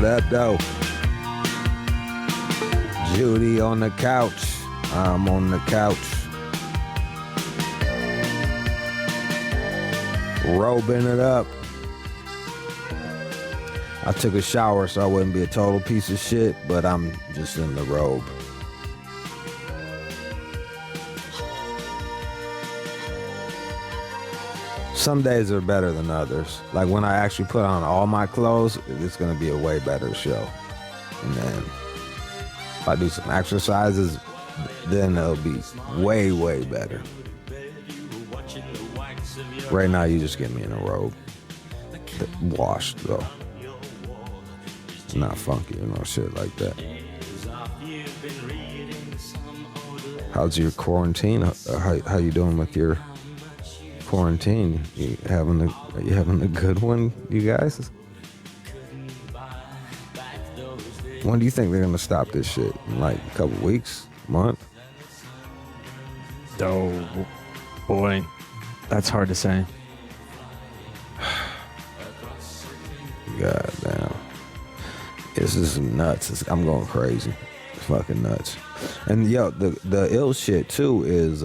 What up, though? Judy on the couch. I'm on the couch. Robing it up. I took a shower so I wouldn't be a total piece of shit, but I'm just in the robe. Some days are better than others. Like when I actually put on all my clothes, it's going to be a way better show. And then if I do some exercises, then it'll be way, way better. Right now, you just get me in a robe. Washed, though. Not funky or no shit like that. How's your quarantine? How you doing with your quarantine? You having a good one, you guys? When do you think they're gonna stop this shit? In like a couple weeks, month? Oh boy, that's hard to say. God damn, this is nuts. I'm going crazy. It's fucking nuts. And yo, the ill shit too is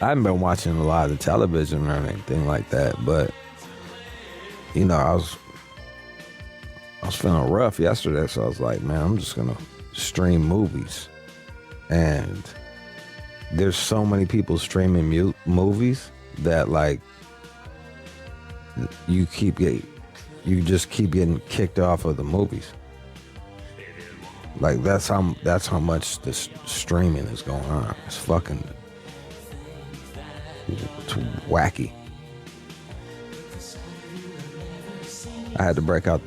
I haven't been watching a lot of television or anything like that, but you know, I was feeling rough yesterday, so I was like, man, I'm just gonna stream movies. And there's so many people streaming movies that like you just keep getting kicked off of the movies. Like that's how much this streaming is going on. It's fucking. It's wacky. I had to break out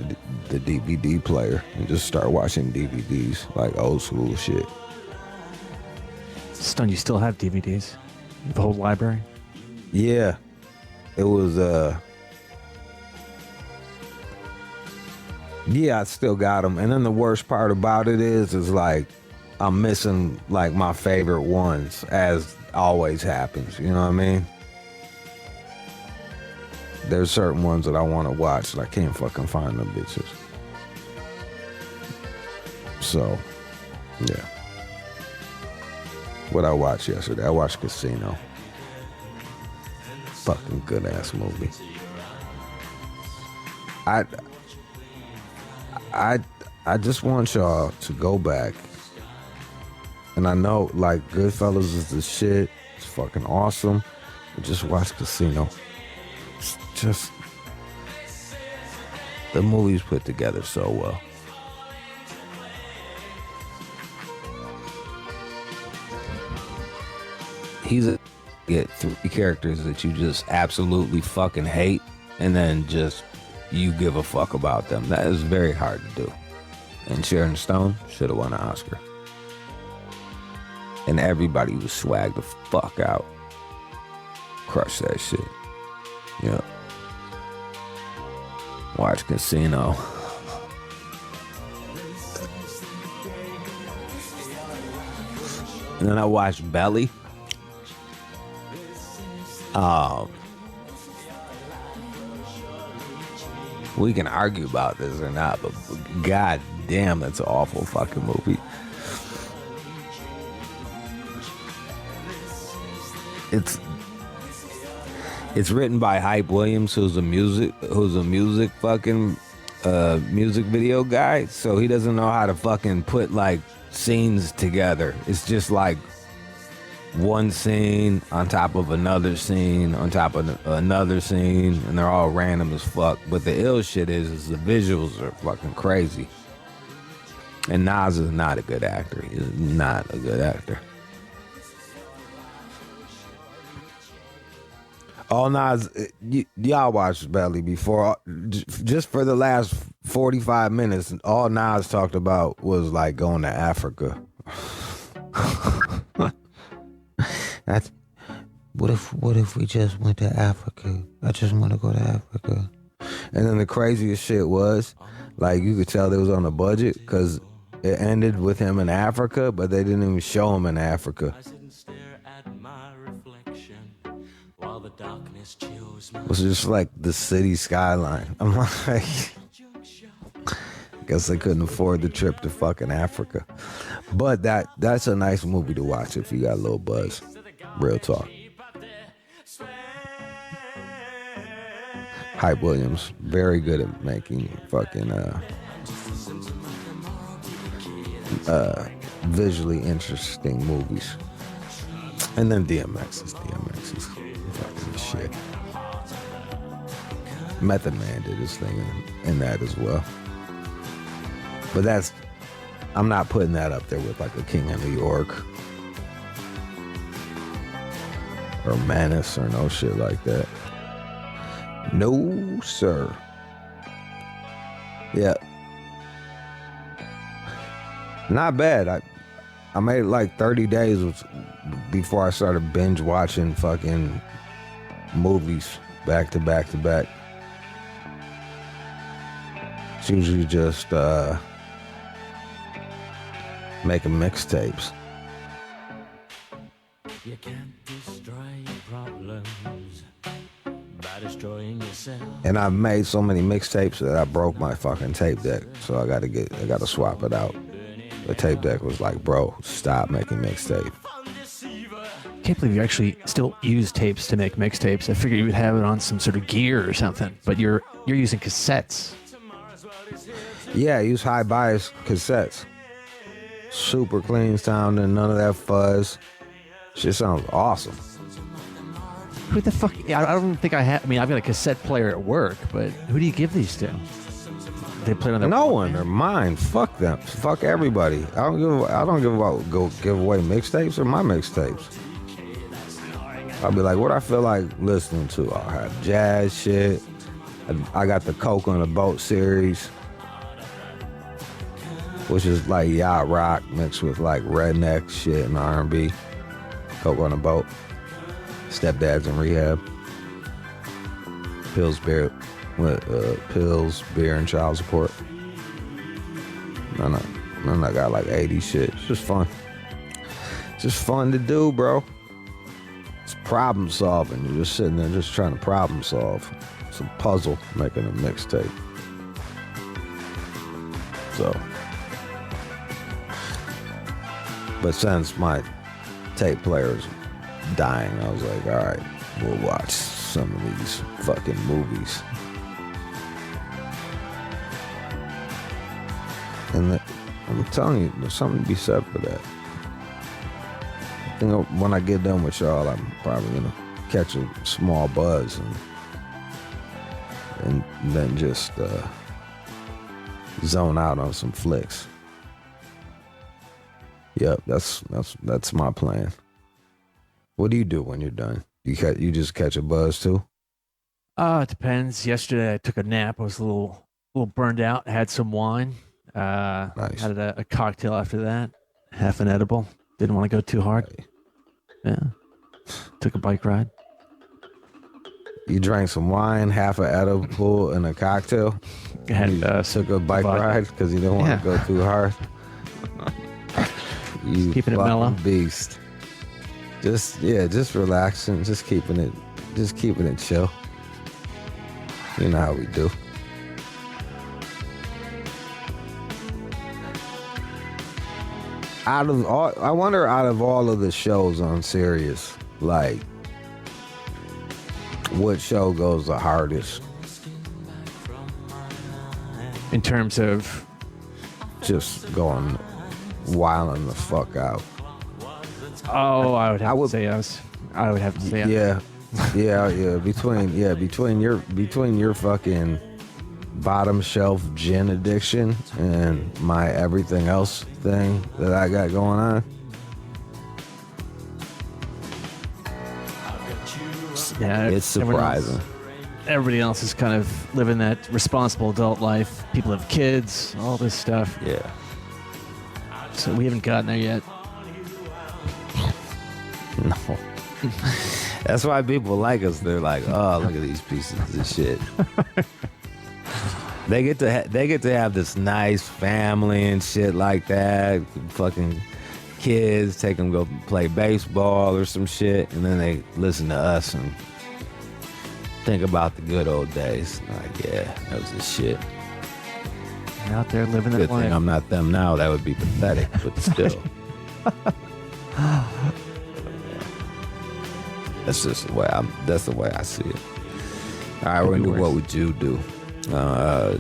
the DVD player and just start watching DVDs, like old school shit. Stone, you still have DVDs? The whole library? Yeah. It was, yeah, I still got them. And then the worst part about it is like, I'm missing like my favorite ones, as always happens, you know what I mean? There's certain ones that I want to watch, and I can't fucking find them bitches. So, yeah. What I watched yesterday, I watched Casino. Fucking good ass movie. I just want y'all to go back. And I know, like, Goodfellas is the shit. It's fucking awesome. But just watch Casino. It's just... the movie's put together so well. Get three characters that you just absolutely fucking hate, and then just you give a fuck about them. That is very hard to do. And Sharon Stone should have won an Oscar. And everybody was swagged the fuck out. Crush that shit. Yeah. Watch Casino. And then I watched Belly. We can argue about this or not, but god damn, that's an awful fucking movie. It's written by Hype Williams, who's a music fucking music video guy, so he doesn't know how to fucking put like scenes together. It's just like one scene on top of another scene on top of another scene, and they're all random as fuck. But the ill shit is the visuals are fucking crazy. And Nas is not a good actor. He's not a good actor. All Nas, y'all watched Belly before. Just for the last 45 minutes, all Nas talked about was like going to Africa. That's what if we just went to Africa? I just want to go to Africa. And then the craziest shit was, like, you could tell it was on a budget because it ended with him in Africa, but they didn't even show him in Africa. It was just like the city skyline. I'm like, Guess they couldn't afford the trip to fucking Africa. But that's a nice movie to watch if you got a little buzz. Real talk. Hype Williams, very good at making fucking visually interesting movies. And then DMX is fucking shit. Method Man did his thing in that as well. But I'm not putting that up there with like a King of New York or Menace or no shit like that. No, sir. Yeah. Not bad. I made it like 30 days before I started binge watching fucking movies back to back to back. It's usually just making mixtapes. You can't destroy your problems by destroying yourself. And I've made so many mixtapes that I broke my fucking tape deck, so I gotta swap it out. The tape deck was like, bro, stop making mixtape. Can't believe you actually still use tapes to make mixtapes. I figured you would have it on some sort of gear or something, but you're using cassettes. Yeah, I use high bias cassettes. Super clean sounding, none of that fuzz. Shit sounds awesome. Who the fuck? I don't think I have. I mean, I've got a cassette player at work, but who do you give these to? They play on their no one. They're mine. Fuck them. Fuck everybody. I don't give about go give away mixtapes or my mixtapes. I'll be like, what I feel like listening to. I'll have jazz shit. I got the Coke on the Boat series, which is like yacht rock mixed with like redneck shit and R&B. Coke on the Boat. Stepdad's in Rehab. Pills, beer, and child support. None I got like 80 shit. It's just fun. It's just fun to do, bro. It's problem solving. You're just sitting there just trying to problem solve. It's a puzzle making a mixtape. So, but since my tape player's dying, I was like, all right, we'll watch some of these fucking movies. And I'm telling you, there's something to be said for that. I think when I get done with y'all, I'm probably gonna catch a small buzz and then just zone out on some flicks. Yep, that's my plan. What do you do when you're done? You just catch a buzz too? It depends. Yesterday I took a nap. I was a little burned out. Had some wine. Nice. Had a cocktail after that. Half an edible. Didn't want to go too hard. Yeah. Took a bike ride. You drank some wine, half an edible, and a cocktail. I had, you took a bike ride because you didn't want to go too hard. You keeping it mellow. Beast. Just relaxing, just keeping it chill. You know how we do. I wonder out of all of the shows on Sirius, like, what show goes the hardest? In terms of just going wilding the fuck out. Oh, I would have to say yeah. Between your fucking bottom shelf gin addiction and my everything else thing that I got going on. Yeah, it's surprising. Everybody else is kind of living that responsible adult life. People have kids, all this stuff. Yeah. So we haven't gotten there yet. No. That's why people like us. They're like, oh, look at these pieces of shit. They get to have this nice family and shit like that. Fucking kids, take them go play baseball or some shit, and then they listen to us and think about the good old days. Like, yeah, that was the shit. out there living that Good life. thing I'm not them now. That would be pathetic, but still. That's just the way I see it. All right, we're gonna do What Would You Do?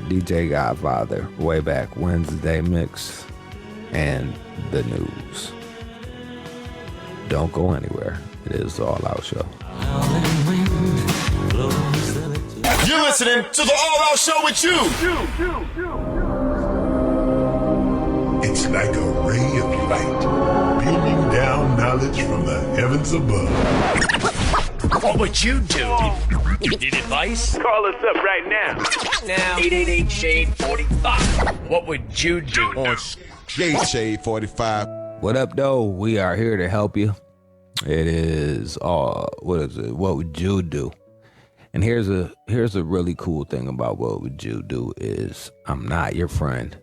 DJ Godfather, way back Wednesday mix, and the news. Don't go anywhere. It is the All Out Show. You're listening to the All Out Show with you. It's like a ray of light beaming down knowledge from the heavens above. What would you do? Need advice? Call us up right now. Now, 888-SHADE-45. What would you do? On Shade 45. What up, though? We are here to help you. It is what is it? What would you do? And here's a really cool thing about What Would You Do is I'm not your friend.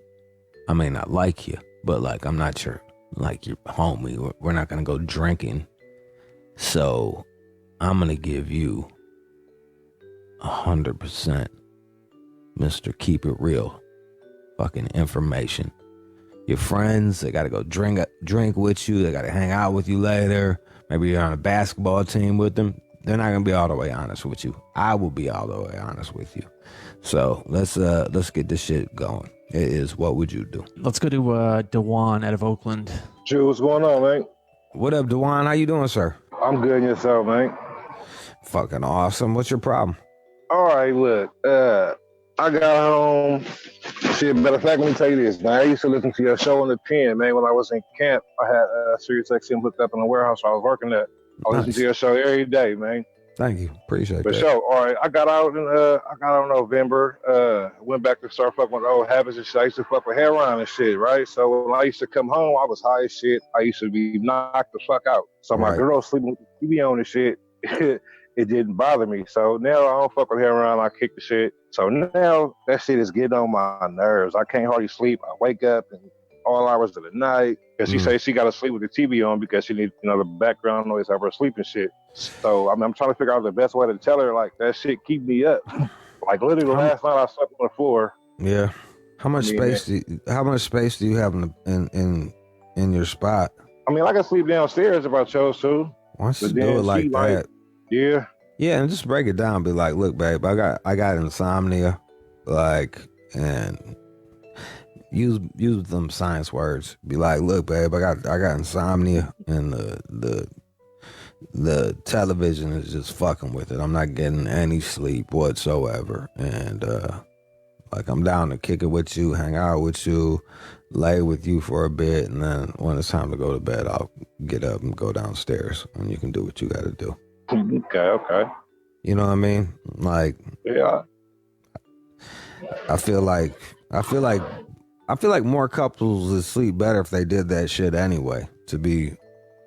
I may not like you, but like I'm not your homie. We're not gonna go drinking. So I'm gonna give you 100% Mr. Keep It Real fucking information. Your friends, they gotta go drink with you. They gotta hang out with you later. Maybe you're on a basketball team with them. They're not gonna be all the way honest with you. I will be all the way honest with you. So let's get this shit going. It is What Would You Do? Let's go to Dewan out of Oakland. Jude, what's going on, man? What up, Dewan? How you doing, sir? I'm good, and yourself, man. Fucking awesome. What's your problem? All right, look, I got home. Shit, matter of fact, let me tell you this, man. I used to listen to your show in the pen, man. When I was in camp, I had Sirius XM hooked up in the warehouse I was working at. I listened to your show every day, man. Thank you. Appreciate For that. sure. All right, I got out in November. Went back to start fucking with old habits and shit. I used to fuck with heroin and shit, right? So when I used to come home, I was high as shit. I used to be knocked the fuck out. So my girl sleeping with the TV on and shit. It didn't bother me. So now I don't fuck with heroin. I kick the shit. So now that shit is getting on my nerves. I can't hardly sleep. I wake up and all hours of the night because she says she got to sleep with the TV on because she needs, the background noise of her sleep and shit. So I'm trying to figure out the best way to tell her like that shit keep me up. Like literally last night I slept on the floor. Yeah. How much space do you have in your spot? I mean, I can sleep downstairs if I chose to. Why don't you do it like that? Yeah. Yeah, and just break it down. Be like, look, babe, I got insomnia, like, and use them science words. Be like, look, babe, I got insomnia, and the television is just fucking with it. I'm not getting any sleep whatsoever, and like I'm down to kick it with you, hang out with you, lay with you for a bit, and then when it's time to go to bed, I'll get up and go downstairs, and you can do what you got to do. Okay. You know what I mean? Like, yeah. I feel like more couples would sleep better if they did that shit anyway. To be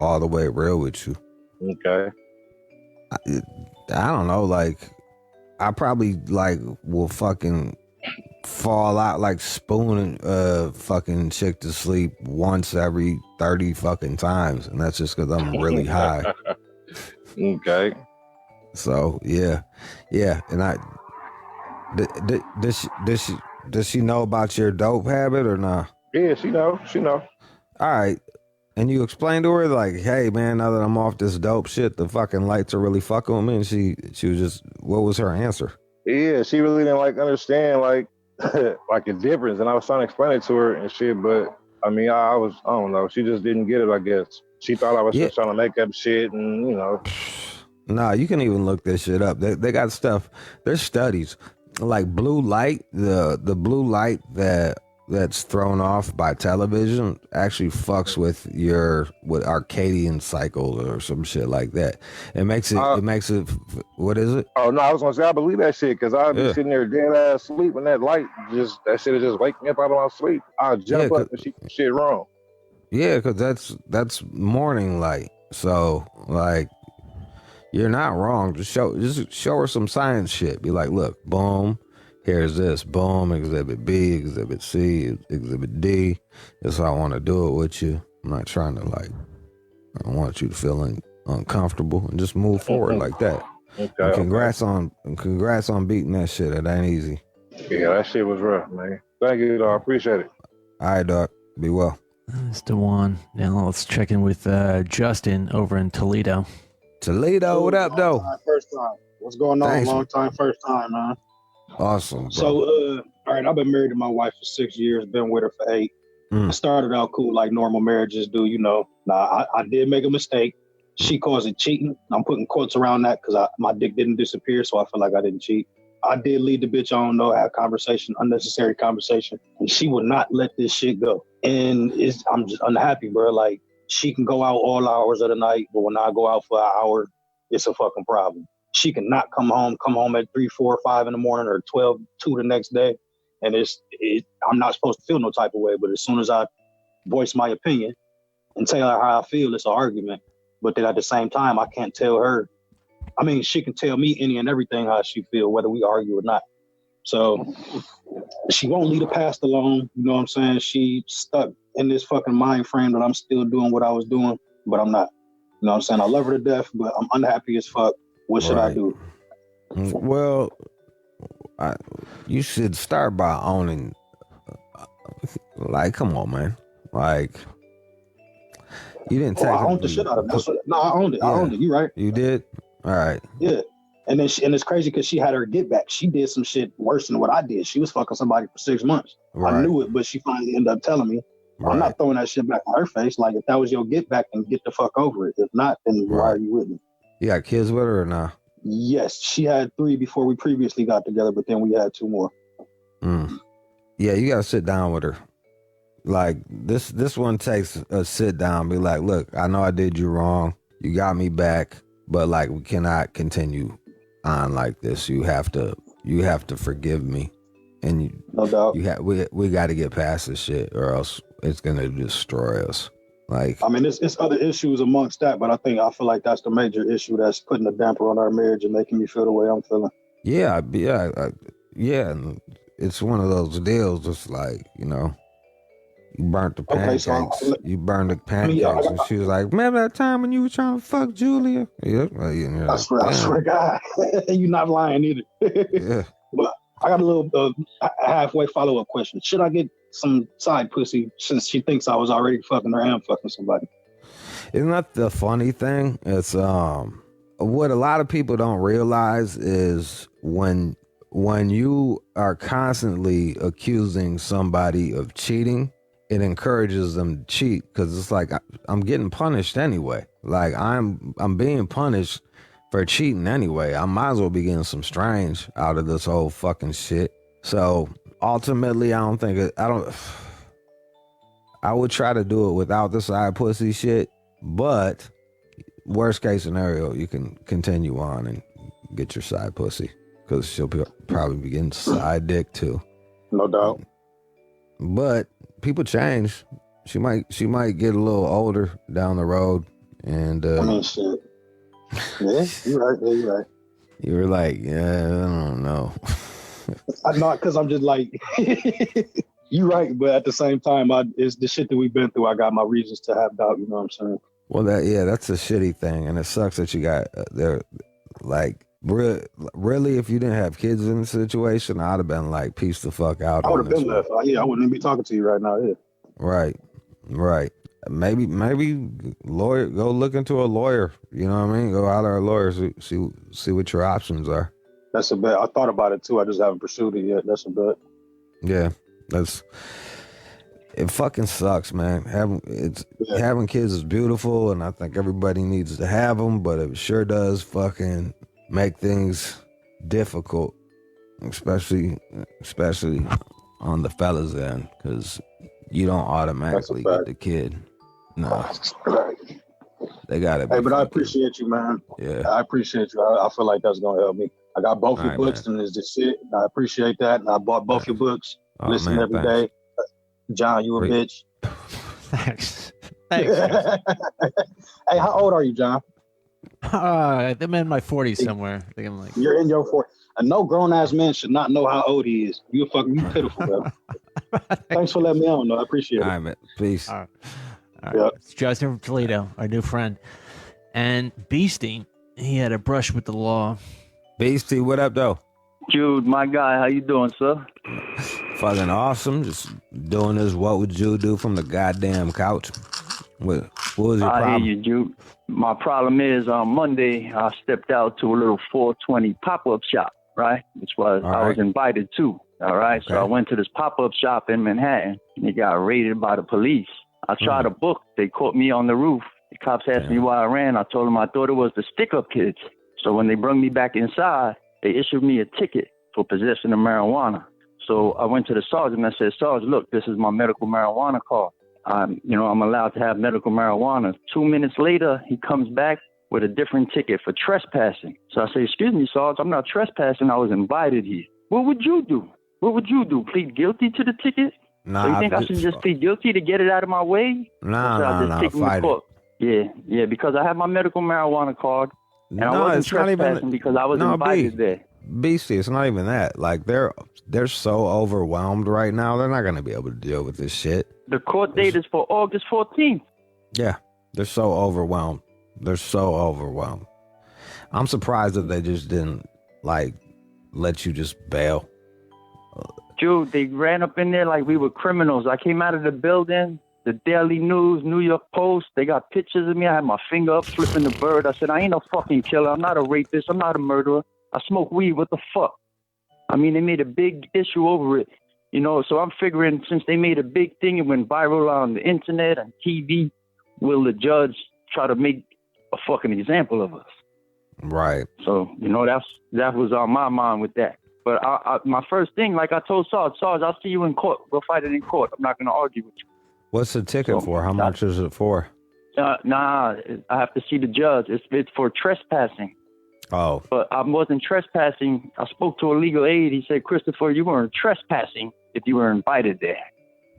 all the way real with you. Okay. I don't know. Like, I probably will fucking fall out like spooning fucking chick to sleep once every 30 fucking times, and that's just because I'm really high. Okay. So yeah, and does she know about your dope habit or not? Yeah, she know. All right, and you explained to her like, hey man, now that I'm off this dope shit, the fucking lights are really fucking with me, and she was just, what was her answer? Yeah, she really didn't understand like the difference, and I was trying to explain it to her and shit, but I mean, I don't know, she just didn't get it, I guess. She thought I was just trying to make up shit and, Nah, you can even look this shit up. They got stuff. There's studies like blue light. The blue light that's thrown off by television actually fucks with your circadian cycle or some shit like that. It makes it. What is it? Oh no, I was gonna say I believe that shit because I'd be sitting there dead ass sleep and that shit is just waking me up out of my sleep. I'll jump up and she shit wrong. Yeah, because that's morning light. So like, you're not wrong. Just show her some science shit. Be like, look, boom, here's this, boom, exhibit B, exhibit C, exhibit D. That's how I want to do it with you. I'm not trying to I don't want you to feel uncomfortable, and just move forward like that. Okay. And congrats on beating that shit. It ain't easy. Yeah, that shit was rough, man. Thank you, though. I appreciate it. All right, dog. Be well. That's the one. Now let's check in with Justin over in Toledo. Toledo, what up, though? First time. What's going on? Thanks. Long time, first time, man. Awesome, bro. So, all right, I've been married to my wife for 6 years, been with her for 8. I started out cool like normal marriages do, you know. Now, I did make a mistake. She calls it cheating. I'm putting quotes around that because my dick didn't disappear, so I feel like I didn't cheat. I did lead the bitch on, though, have conversation, unnecessary conversation, and she would not let this shit go. And I'm just unhappy, bro. Like, she can go out all hours of the night, but when I go out for an hour, it's a fucking problem. She can not come home at 3, 4, 5 in the morning or 12, 2 the next day. And I'm not supposed to feel no type of way, but as soon as I voice my opinion and tell her how I feel, it's an argument. But then at the same time, I can't tell her. I mean, she can tell me any and everything how she feel, whether we argue or not. So she won't leave the past alone. You know what I'm saying? She stuck in this fucking mind frame that I'm still doing what I was doing, but I'm not. You know what I'm saying? I love her to death, but I'm unhappy as fuck. What should I do? Well, you should start by owning. Like, come on, man. Like, you didn't take. I owned the shit out of it. No, I owned it. Yeah. I owned it. You right? You did. All right. Yeah. And then and it's crazy because she had her get back. She did some shit worse than what I did. She was fucking somebody for 6 months. Right. I knew it, but she finally ended up telling me. Right. I'm not throwing that shit back on her face. Like, if that was your get back, then get the fuck over it. If not, then why are you with me? You got kids with her or not? Yes, she had 3 before we previously got together, but then we had 2 more. Yeah, you gotta sit down with her. Like, this one takes a sit down, be like, look, I know I did you wrong. You got me back, but like, we cannot continue on like this. You have to forgive me. And no doubt. We got to get past this shit, or else it's gonna destroy us. Like, I mean, it's other issues amongst that, but I feel like that's the major issue that's putting a damper on our marriage and making me feel the way I'm feeling. Yeah. And it's one of those deals. It's like, you know, you burnt the pancakes. You burned the pancakes, and she was like, "Remember that time when you were trying to fuck Julia?" Yeah, I swear to God, you're not lying either. Yeah. But I got a little halfway follow-up question. Should I get some side pussy since she thinks I was already fucking her and fucking somebody? Isn't that the funny thing? It's what a lot of people don't realize is when you are constantly accusing somebody of cheating, it encourages them to cheat, because it's like, I'm getting punished anyway. Like, I'm being punished for cheating anyway. I might as well be getting some strange out of this whole fucking shit. So ultimately, I would try to do it without the side pussy shit, but worst case scenario, you can continue on and get your side pussy, because she'll probably be getting side dick too. No doubt. But people change. She might get a little older down the road, and I mean, shit. Yeah, you're right. Yeah, you're right. You were like, yeah, I don't know. I'm not, because I'm just like, you're right, but at the same time, it's the shit that we've been through. I got my reasons to have doubt. You know what I'm saying? Well, that's a shitty thing, and it sucks that you got there. Like, really, if you didn't have kids in the situation, I'd have been like, peace the fuck out. I would have been left. Yeah, I wouldn't even be talking to you right now. Yeah. Right. Maybe lawyer. Go look into a lawyer. You know what I mean? Go holler at a lawyer. See what your options are. That's a bet. I thought about it too. I just haven't pursued it yet. That's a bet. Yeah, it fucking sucks, man. Having kids is beautiful, and I think everybody needs to have them, but it sure does fucking make things difficult, especially on the fellas end, because you don't automatically get the kid. No. They got it. Hey, but I appreciate you, man. Yeah. I appreciate you. I feel like that's going to help me. I got both your books, man. And it's just shit. I appreciate that. And I bought both your books. Listen every day. John, you a bitch. Thanks. Hey, how old are you, John? I'm in my 40s somewhere. I think I'm like... You're in your 40s. No grown-ass man should not know how old he is. You pitiful, bro. Thanks for letting me on, though. I appreciate it. All right, man. Peace. All right. Yep. It's Justin from Toledo, our new friend. And Beastie, he had a brush with the law. Beastie, what up, though? Jude, my guy, how you doing, sir? Fucking awesome. Just doing this. What would you do from the goddamn couch? What was your problem? I hear you, Jude. My problem is on Monday I stepped out to a little 420 pop-up shop, right? Which was I was invited to. All right. So I went to this pop-up shop in Manhattan and it got raided by the police. I tried to book. They caught me on the roof. The cops asked me why I ran. I told them I thought it was the stick-up kids. So when they brought me back inside, they issued me a ticket for possession of marijuana. So I went to the sergeant and I said, Sarge, look, this is my medical marijuana card. I'm allowed to have medical marijuana. 2 minutes later, he comes back with a different ticket for trespassing. So I say, excuse me, Sarge, I'm not trespassing. I was invited here. What would you do? What would you do? Plead guilty to the ticket? Nah, so you think I should just plead guilty to get it out of my way? Nah, fight it. Yeah, because I have my medical marijuana card, and I wasn't trespassing because I was invited there. Beastie, it's not even that. Like, they're so overwhelmed right now, they're not going to be able to deal with this shit. The court date is for August 14th. Yeah, they're so overwhelmed. I'm surprised that they just didn't, like, let you just bail. Dude, they ran up in there like we were criminals. I came out of the building, the Daily News, New York Post, they got pictures of me. I had my finger up flipping the bird. I said, I ain't no fucking killer. I'm not a rapist. I'm not a murderer. I smoke weed. What the fuck? I mean, they made a big issue over it, you know, so I'm figuring since they made a big thing, it went viral on the internet and TV, will the judge try to make a fucking example of us? Right. So, you know, that was on my mind with that. But my first thing, like I told Sarge, I'll see you in court. We'll fight it in court. I'm not going to argue with you. What's the ticket for? How much is it for? Nah, I have to see the judge. It's for trespassing. Oh. But I wasn't trespassing. I spoke to a legal aid. He said, Christopher, you weren't trespassing if you were invited there.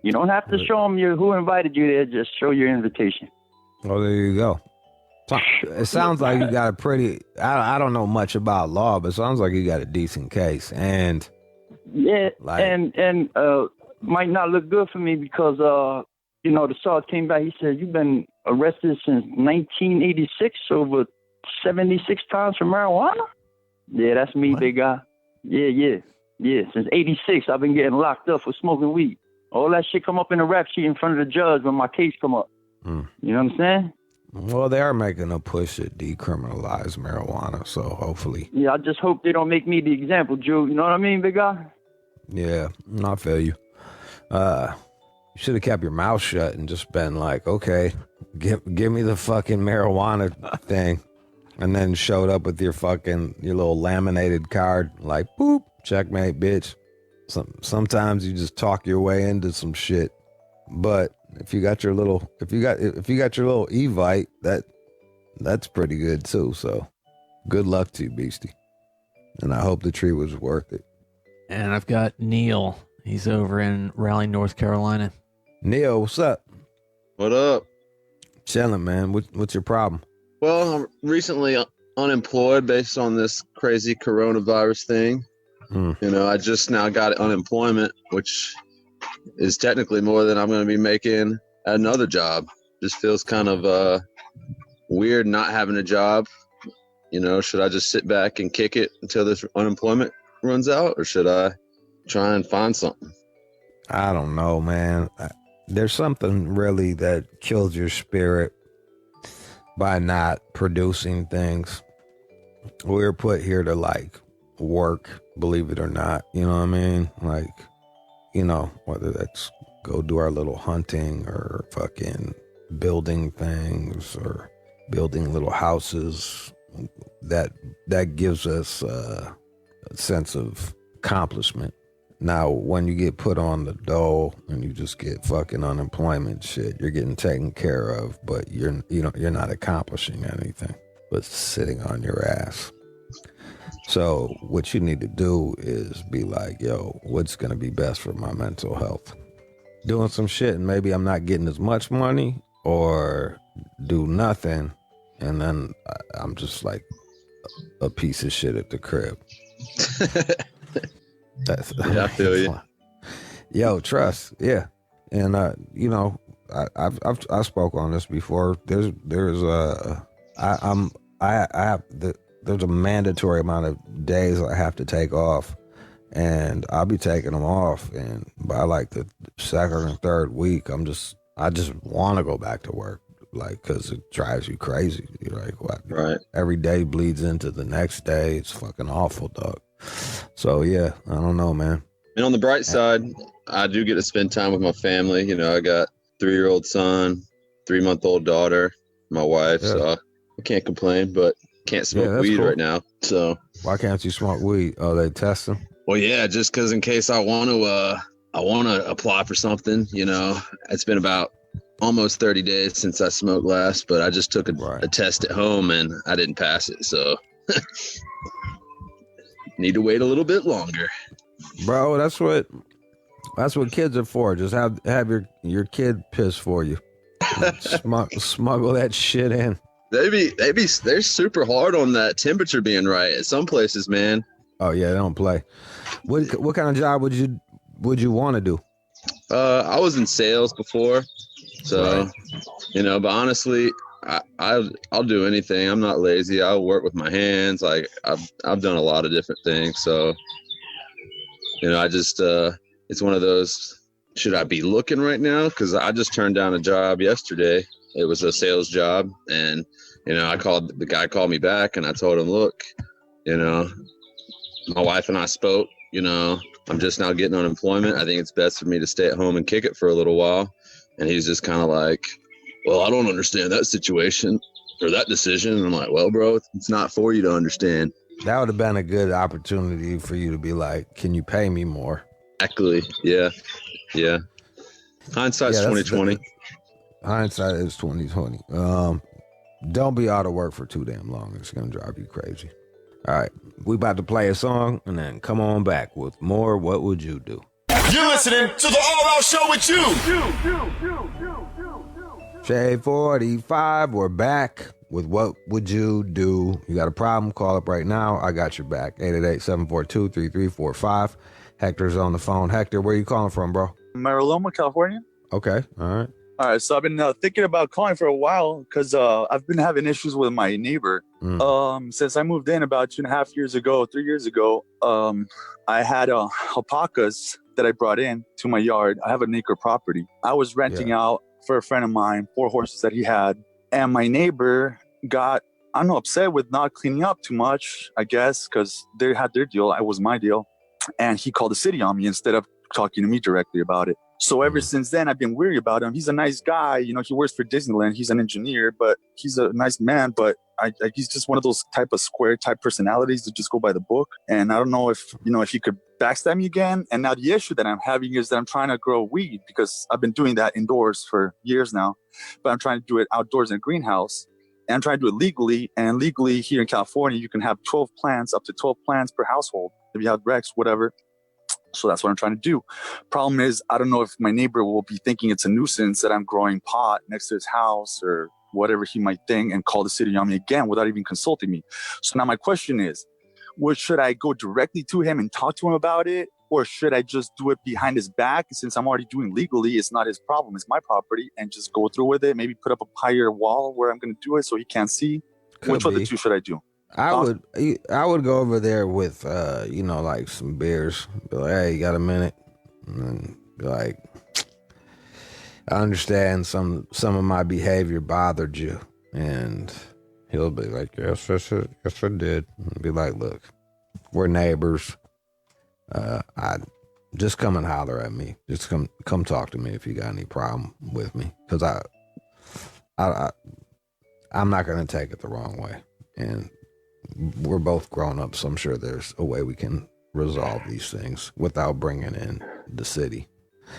You don't have to show them who invited you there. Just show your invitation. Oh, there you go. It sounds like you got a pretty, I don't know much about law, but it sounds like you got a decent case. And yeah, and might not look good for me because, you know, the sergeant came back. He said, you've been arrested since 1986 over 76 times for marijuana? Yeah, that's me, big guy. Yeah. Since 86, I've been getting locked up for smoking weed. All that shit come up in the rap sheet in front of the judge when my case come up. You know what I'm saying? Well, they are making a push to decriminalize marijuana, so hopefully. Yeah, I just hope they don't make me the example, Drew. You know what I mean, big guy? Yeah, I feel you. You should have kept your mouth shut and just been like, okay, give me the fucking marijuana thing. And then showed up with your little laminated card, like, boop, checkmate, bitch. Sometimes you just talk your way into some shit. But if you got your little Evite, that's pretty good too. So good luck to you, Beastie. And I hope the tree was worth it. And I've got Neil. He's over in Raleigh, North Carolina. Neil, what's up? What up? Chilling, man. What's your problem? Well, I'm recently unemployed based on this crazy coronavirus thing. You know, I just now got unemployment, which is technically more than I'm going to be making at another job. Just feels kind of weird not having a job. You know, should I just sit back and kick it until this unemployment runs out, or should I try and find something? I don't know, man. There's something really that kills your spirit by not producing things. We're put here to like work, believe it or not. You know what I mean? Like, you know, whether that's go do our little hunting or fucking building things or building little houses, that gives us a sense of accomplishment. Now, when you get put on the dole and you just get fucking unemployment shit, you're getting taken care of, but you're not accomplishing anything but sitting on your ass. So what you need to do is be like, yo, what's going to be best for my mental health? Doing some shit and maybe I'm not getting as much money, or do nothing and then I'm just like a piece of shit at the crib. Yeah, I feel you. Yo, trust, yeah. And you know, I've spoke on this before. There's a mandatory amount of days I have to take off, and I'll be taking them off, and by like the second or third week, I just want to go back to work, like, because it drives you crazy. You're like, what? Right. Every day bleeds into the next day. It's fucking awful, dog. So yeah, I don't know, man. And on the bright side, I do get to spend time with my family. You know, I got 3-year-old son, 3-month-old daughter, my wife. Yeah. So I can't complain, but can't smoke weed right now. So why can't you smoke weed? Oh, they testing? Well, yeah, just because in case I want to apply for something. You know, it's been about almost 30 days since I smoked last, but I just took a test at home and I didn't pass it. So need to wait a little bit longer. Bro, that's what kids are for. Just have your kid piss for you. Smuggle that shit in. They're super hard on that temperature being right at some places, man. Oh yeah, they don't play. What kind of job would you want to do? I was in sales before, so you know. But honestly, I'll do anything. I'm not lazy. I'll work with my hands. Like I've done a lot of different things. So you know, I just it's one of those. Should I be looking right now? Because I just turned down a job yesterday. It was a sales job, and you know, the guy called me back, and I told him, look, you know, my wife and I spoke. You know, I'm just now getting unemployment. I think it's best for me to stay at home and kick it for a little while. And he's just kind of like, well, I don't understand that situation or that decision. And I'm like, well, bro, it's not for you to understand. That would have been a good opportunity for you to be like, can you pay me more? Exactly. Yeah. Yeah. Hindsight's 2020. Hindsight is 2020. Don't be out of work for too damn long. It's going to drive you crazy. All right. We about to play a song and then come on back with more What Would You Do? You're listening to the All Out Show with you. Shade 45, we're back with What Would You Do? You got a problem? Call up right now. I got your back. 888-742-3345. Hector's on the phone. Hector, where you calling from, bro? Mariloma, California. Okay. All right. So I've been thinking about calling for a while because I've been having issues with my neighbor. Since I moved in about 3 years ago, I had alpacas that I brought in to my yard. I have an acre property. I was renting out for a friend of mine 4 horses that he had. And my neighbor got, I don't know, upset with not cleaning up too much, I guess, because they had their deal. It was my deal. And he called the city on me instead of talking to me directly about it. So ever since then, I've been weary about him. He's a nice guy. You know, he works for Disneyland. He's an engineer, but he's a nice man. But he's just one of those type of square type personalities that just go by the book. And I don't know if he could backstab me again. And now the issue that I'm having is that I'm trying to grow weed because I've been doing that indoors for years now. But I'm trying to do it outdoors in a greenhouse. And I'm trying to do it legally. And legally here in California, you can have 12 plants, up to 12 plants per household. If you have Rex, whatever. So that's what I'm trying to do. Problem is, I don't know if my neighbor will be thinking it's a nuisance that I'm growing pot next to his house or whatever he might think and call the city on me again without even consulting me. So now my question is, should I go directly to him and talk to him about it? Or should I just do it behind his back? Since I'm already doing legally, it's not his problem. It's my property and just go through with it. Maybe put up a higher wall where I'm going to do it so he can't see. Which of the two should I do? I would go over there with, like some beers. Be like, hey, you got a minute? And then be like, I understand some of my behavior bothered you. And he'll be like, yes, I did. And be like, look, we're neighbors. I just come and holler at me. Just come talk to me if you got any problem with me. Because I'm not going to take it the wrong way. And we're both grown up, so I'm sure there's a way we can resolve these things without bringing in the city.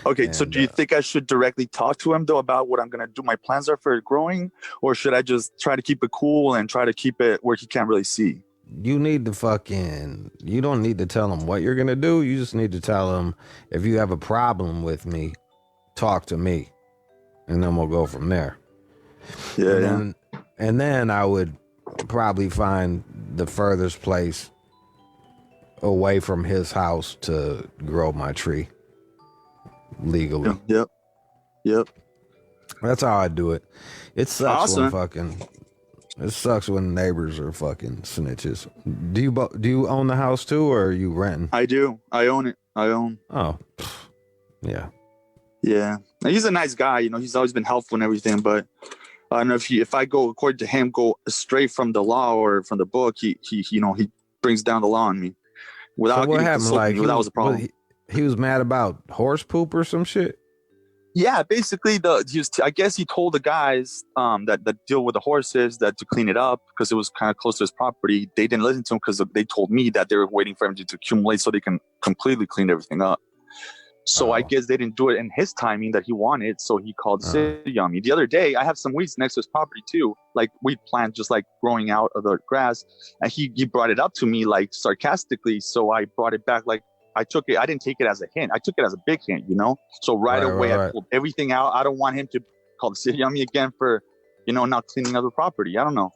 Okay, so do you think I should directly talk to him, though, about what I'm going to do, my plans are for growing? Or should I just try to keep it cool and try to keep it where he can't really see? You need to you don't need to tell him what you're going to do. You just need to tell him, if you have a problem with me, talk to me. And then we'll go from there. And then I would probably find the furthest place away from his house to grow my tree legally. Yep. That's how I do it. It sucks when fucking It sucks when neighbors are fucking snitches. Do you own the house too, or are you renting? I do. I own it. Oh, yeah. Yeah. And he's a nice guy. You know, he's always been helpful and everything. But I don't know if I go according to him, go straight from the law or from the book, he brings down the law on me without so what even happened? consulting me. That was a problem. He was mad about horse poop or some shit. Yeah, basically, I guess he told the guys that deal with the horses that to clean it up because it was kind of close to his property. They didn't listen to him because they told me that they were waiting for him to accumulate so they can completely clean everything up. So I guess they didn't do it in his timing that he wanted. So he called the city on me. The other day, I have some weeds next to his property too, like weed plant just like growing out of the grass, and he brought it up to me like sarcastically. So I brought it back like. I didn't take it as a hint. I took it as a big hint, you know? So right away, I pulled everything out. I don't want him to call the city on me again for, not cleaning up the property. I don't know.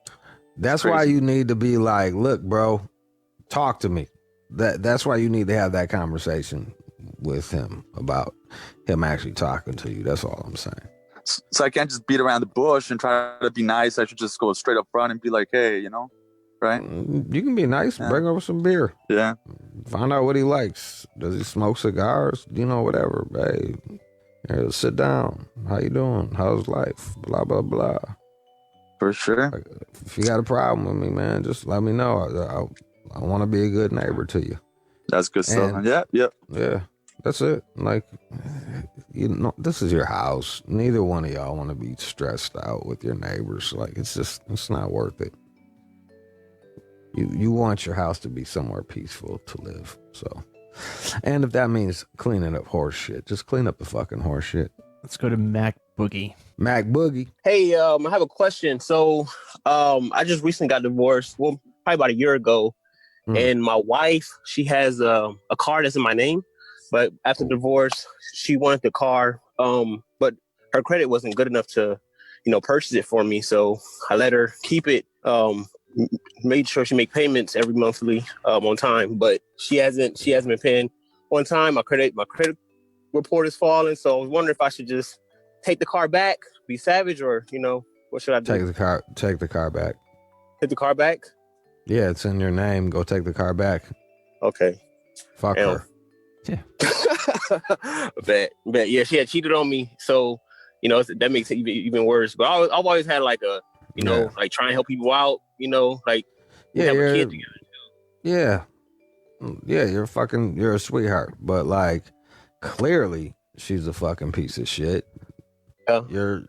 That's why you need to be like, look, bro, talk to me. That's why you need to have that conversation with him about him actually talking to you. That's all I'm saying. So I can't just beat around the bush and try to be nice. I should just go straight up front and be like, hey, right? You can be nice. Yeah. Bring over some beer. Yeah. Find out what he likes. Does he smoke cigars? Whatever. Hey, sit down. How you doing? How's life? Blah, blah, blah. For sure. Like, if you got a problem with me, man, just let me know. I want to be a good neighbor to you. That's good stuff. Yeah. That's it. Like, this is your house. Neither one of y'all want to be stressed out with your neighbors. Like, it's not worth it. You want your house to be somewhere peaceful to live. So, and if that means cleaning up horse shit, just clean up the fucking horse shit. Let's go to Mac Boogie. Mac Boogie. Hey, I have a question. So, I just recently got divorced. Well, probably about a year ago. And my wife, she has a car that's in my name, but after divorce, she wanted the car. But her credit wasn't good enough to, purchase it for me. So I let her keep it. Made sure she make payments every monthly on time, but she hasn't been paying on time. My credit report is falling, so I was wondering if I should just take the car back, be savage, or what should I do? Take the car back. Take the car back? Yeah, it's in your name. Go take the car back. Okay. Fuck her. Yeah. bet. Yeah, she had cheated on me, so that makes it even worse. But I've always had like a like try and help people out, like have a kid together. Yeah, you're a sweetheart, but like clearly she's a fucking piece of shit. Yeah.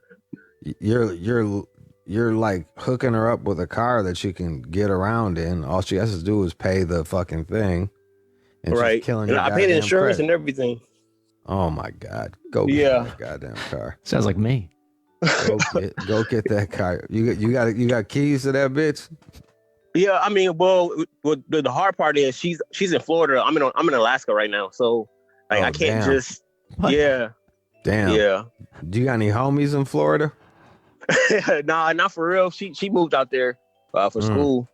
You're like hooking her up with a car that she can get around in. All she has to do is pay the fucking thing, and right. She's killing and I paid the insurance credit. And everything. Oh my God, go get that goddamn car. Sounds like me. Go get that car. You got keys to that bitch? Yeah, I mean, well, the hard part is she's in Florida. I'm in Alaska right now, so like I can't just. What? Yeah. Damn. Yeah. Do you got any homies in Florida? Nah, not for real. She moved out there for school.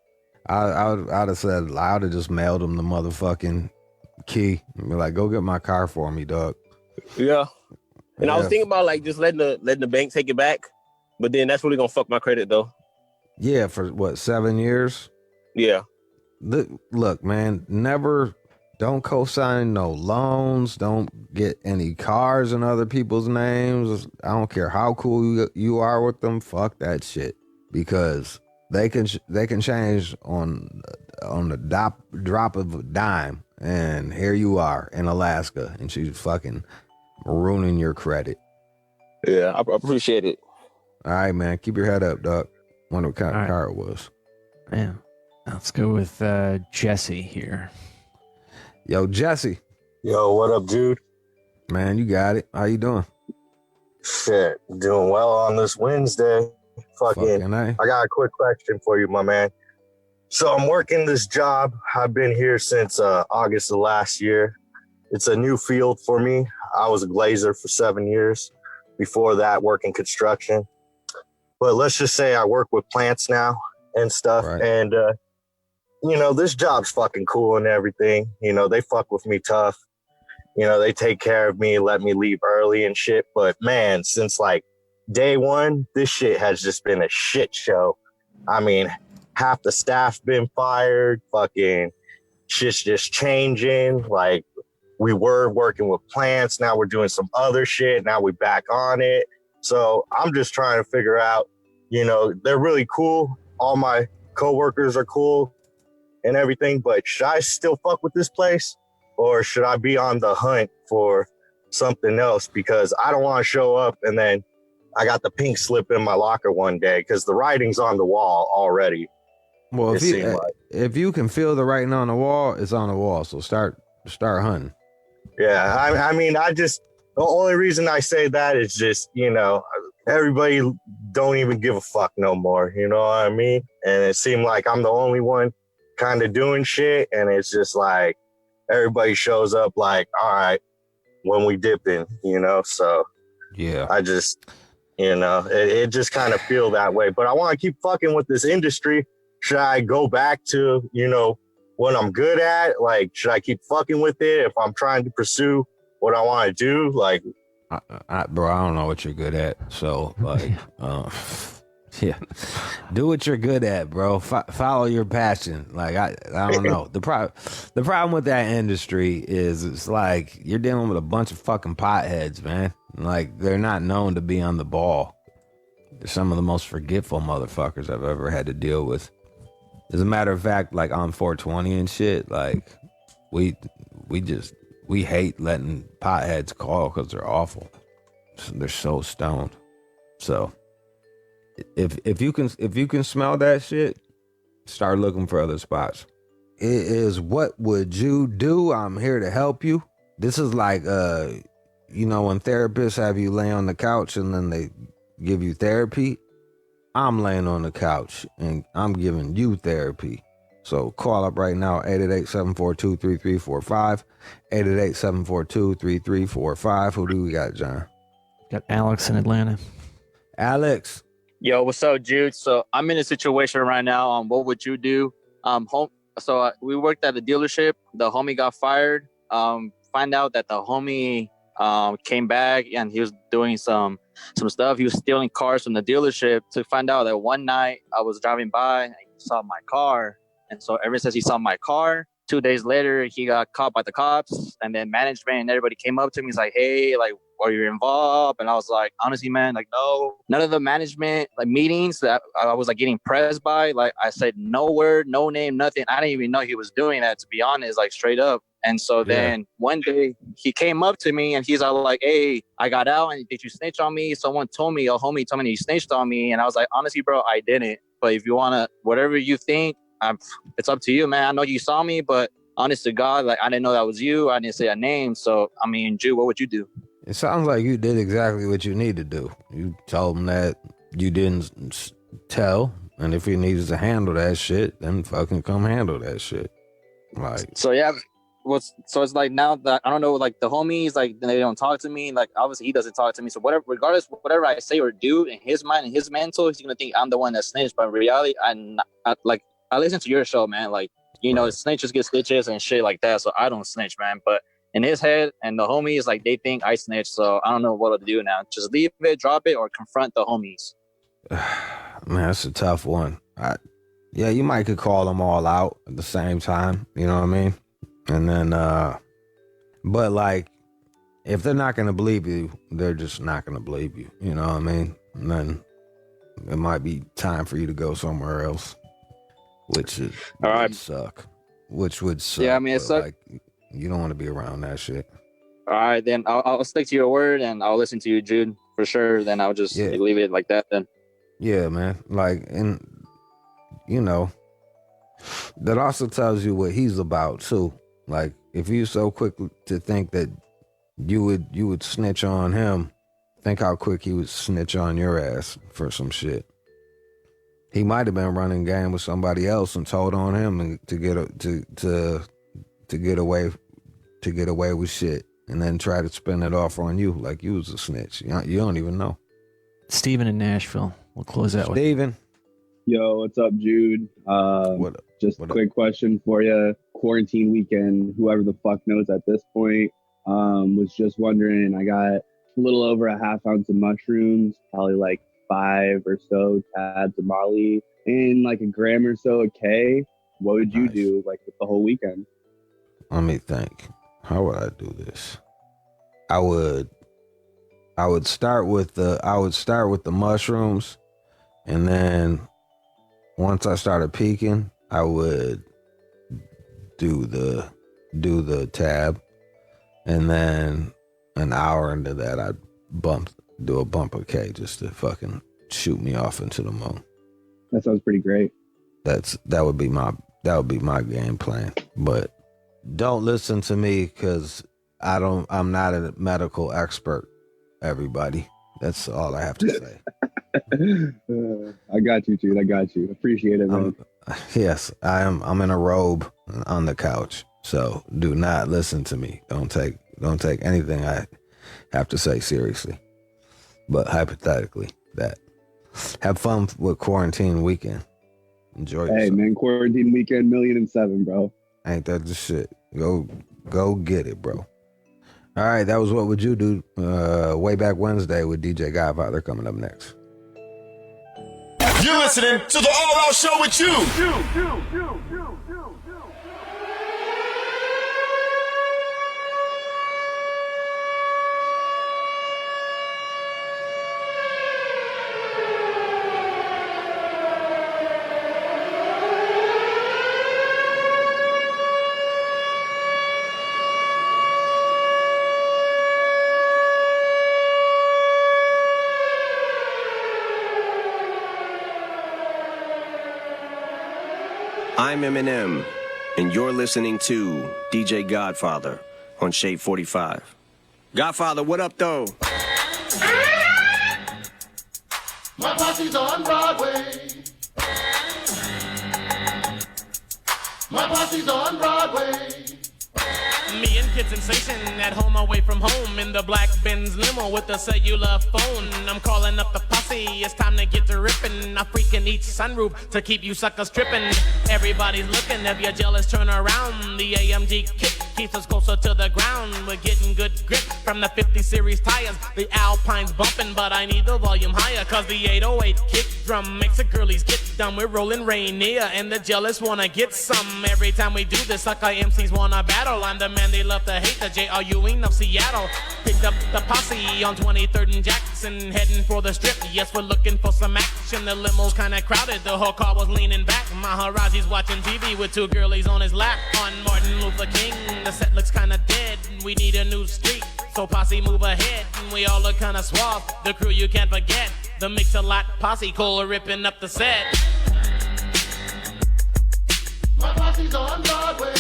I'd have said I'd have just mailed him the motherfucking key and be like, go get my car for me, dog. Yeah. And I was thinking about like just letting the bank take it back, but then that's really gonna fuck my credit though. Yeah, for what, 7 years? Yeah. Look, man, don't co-sign no loans. Don't get any cars in other people's names. I don't care how cool you are with them. Fuck that shit, because they can change on the drop of a dime, and here you are in Alaska, and she's fucking ruining your credit. Yeah, I appreciate it. All right, man. Keep your head up, dog. Wonder what kind of car it was. Yeah. Let's go with Jesse here. Yo, Jesse. Yo, what up, Jude? Man, you got it. How you doing? Shit, doing well on this Wednesday. Fucking I got a quick question for you, my man. So I'm working this job. I've been here since August of last year. It's a new field for me. I was a glazer for 7 years. Before that, working construction. But let's just say I work with plants now and stuff. Right. And, this job's fucking cool and everything. They fuck with me tough. They take care of me, let me leave early and shit. But, man, since, like, day one, this shit has just been a shit show. I mean, half the staff been fired. Fucking shit's just changing. Like, we were working with plants. Now we're doing some other shit. Now we back on it. So I'm just trying to figure out, they're really cool. All my coworkers are cool and everything, but should I still fuck with this place, or should I be on the hunt for something else? Because I don't want to show up and then I got the pink slip in my locker one day, because the writing's on the wall already. Well, if you can feel the writing on the wall, it's on the wall. So start hunting. Yeah, I mean, the only reason I say that is just, everybody don't even give a fuck no more. You know what I mean? And it seemed like I'm the only one kind of doing shit. And it's just like, everybody shows up like, all right, when we dip in, so yeah, I just, it just kind of feel that way. But I want to keep fucking with this industry. Should I go back to, what I'm good at? Like, should I keep fucking with it if I'm trying to pursue what I want to do? Like, bro, I don't know what you're good at. So, like, yeah, do what you're good at, bro. Follow your passion. Like, I don't know. The problem with that industry is it's like you're dealing with a bunch of fucking potheads, man. Like, they're not known to be on the ball. They're some of the most forgetful motherfuckers I've ever had to deal with. As a matter of fact, like on 420 and shit, like we hate letting potheads call because they're awful. They're so stoned. So if you can smell that shit, start looking for other spots. It is What Would You Do? I'm here to help you. This is like when therapists have you lay on the couch and then they give you therapy. I'm laying on the couch and I'm giving you therapy. So call up right now, 888-742-3345, 888-742-3345. Who do we got, John? Got Alex in Atlanta. Alex. Yo, what's up, Jude? So I'm in a situation right now. What would you do? We worked at the dealership. The homie got fired. Find out that the homie came back and he was doing some stuff. He was stealing cars from the dealership. To find out that one night I was driving by and he saw my car. And so ever since he saw my car, 2 days later, he got caught by the cops. And then management and everybody came up to me. He's like, hey, like, are you involved? And I was like, honestly, man, like, no. None of the management meetings that I was like getting pressed by, like I said, no word, no name, nothing. I didn't even know he was doing that, to be honest, like straight up. And so then one day he came up to me and he's all like, hey, I got out and did you snitch on me? Someone told me, a homie told me you snitched on me. And I was like, honestly, bro, I didn't. But if you want to, whatever you think, it's up to you, man. I know you saw me, but honest to God, like I didn't know that was you. I didn't say a name. So, I mean, Jude, what would you do? It sounds like you did exactly what you need to do. You told him that you didn't tell. And if he needs to handle that shit, then fucking come handle that shit. Like, so yeah. So it's like now that I don't know, like the homies, like they don't talk to me. Like obviously he doesn't talk to me. So regardless, whatever I say or do in his mind, in his mental, he's gonna think I'm the one that snitched. But in reality, I listen to your show, man. Like snitches get stitches and shit like that. So I don't snitch, man. But in his head and the homies, like they think I snitch. So I don't know what to do now. Just leave it, drop it, or confront the homies. Man, that's a tough one. You might could call them all out at the same time. You know what I mean? And then, but like, if they're not going to believe you, they're just not going to believe you. You know what I mean? And then it might be time for you to go somewhere else, which would suck. Yeah, I mean, it sucks. Like, you don't want to be around that shit. All right, then I'll stick to your word and I'll listen to you, Jude, for sure. Then I'll just leave it like that then. Yeah, man. Like, and, that also tells you what he's about, too. Like, if you're so quick to think that you would snitch on him, think how quick he would snitch on your ass for some shit. He might have been running game with somebody else and told on him to get away with shit, and then try to spin it off on you like you was a snitch. You don't even know. Steven in Nashville. We'll close out with Steven. Yo, what's up, Jude? Just a quick question for you. Quarantine weekend, whoever the fuck knows at this point, was just wondering, I got a little over a half ounce of mushrooms, probably like 5 or so tabs of Molly, in like a gram or so a K, what would you do like with the whole weekend? Let me think. How would I do this? I would start with the mushrooms, and then once I started peaking, I would do the tab, and then an hour into that I'd do a bump of K just to fucking shoot me off into the moon. That sounds pretty great. That would be my game plan. But don't listen to me because I'm not a medical expert, everybody. That's all I have to say. I got you, dude. I got you. Appreciate it, man. Yes, I'm in a robe on the couch. So do not listen to me. Don't take anything I have to say seriously. But hypothetically, that. Have fun with quarantine weekend. Enjoy yourself. Hey, man, quarantine weekend, 1,000,007, bro. Ain't that the shit? Go get it, bro. All right, that was What Would You Do? Way Back Wednesday with DJ Godfather coming up next. You're listening to the All Out Show with you. I'm Eminem, and you're listening to DJ Godfather on Shade 45. Godfather, what up, though? My posse's on Broadway. My posse's on Broadway. Me and Kid Sensation at home away from home in the black Benz limo with a cellular phone. I'm calling up the posse, it's time to get to ripping. I'm freaking each sunroof to keep you suckers tripping. Everybody's looking, if you're jealous, turn around. The AMG kick keeps us closer to the ground. We're getting good grip from the 50 series tires. The Alpine's bumping, but I need the volume higher, cause the 808 kick drum makes the girlies get dumb. We're rolling Rainier, and the jealous wanna get some. Every time we do this, sucker MCs wanna battle. I'm the man they love to hate, the J.R. Ewing of Seattle. Picked up the posse on 23rd and Jackson, heading for the strip. Yes, we're looking for some action. The limo's kinda crowded, the whole car was leaning back. Maharaji's watching TV with two girlies on his lap. On Martin Luther King, the set looks kinda dead. We need a new street, so posse move ahead. We all look kinda suave, the crew you can't forget. The Mix-a-Lot posse, Cole ripping up the set. My posse's on Broadway.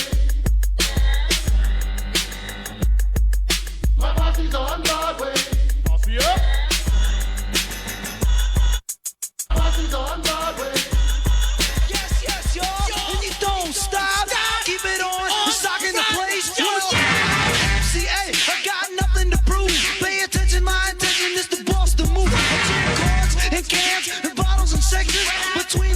My posse's on Broadway. Posse up. My posse's on Broadway. Yes, yes, y'all. And you don't stop. Keep it on. It's rocking the place. Well, MCA, I got nothing to prove. Pay attention, my intention is to boss the move. I jam cards and cans and bottles and sections between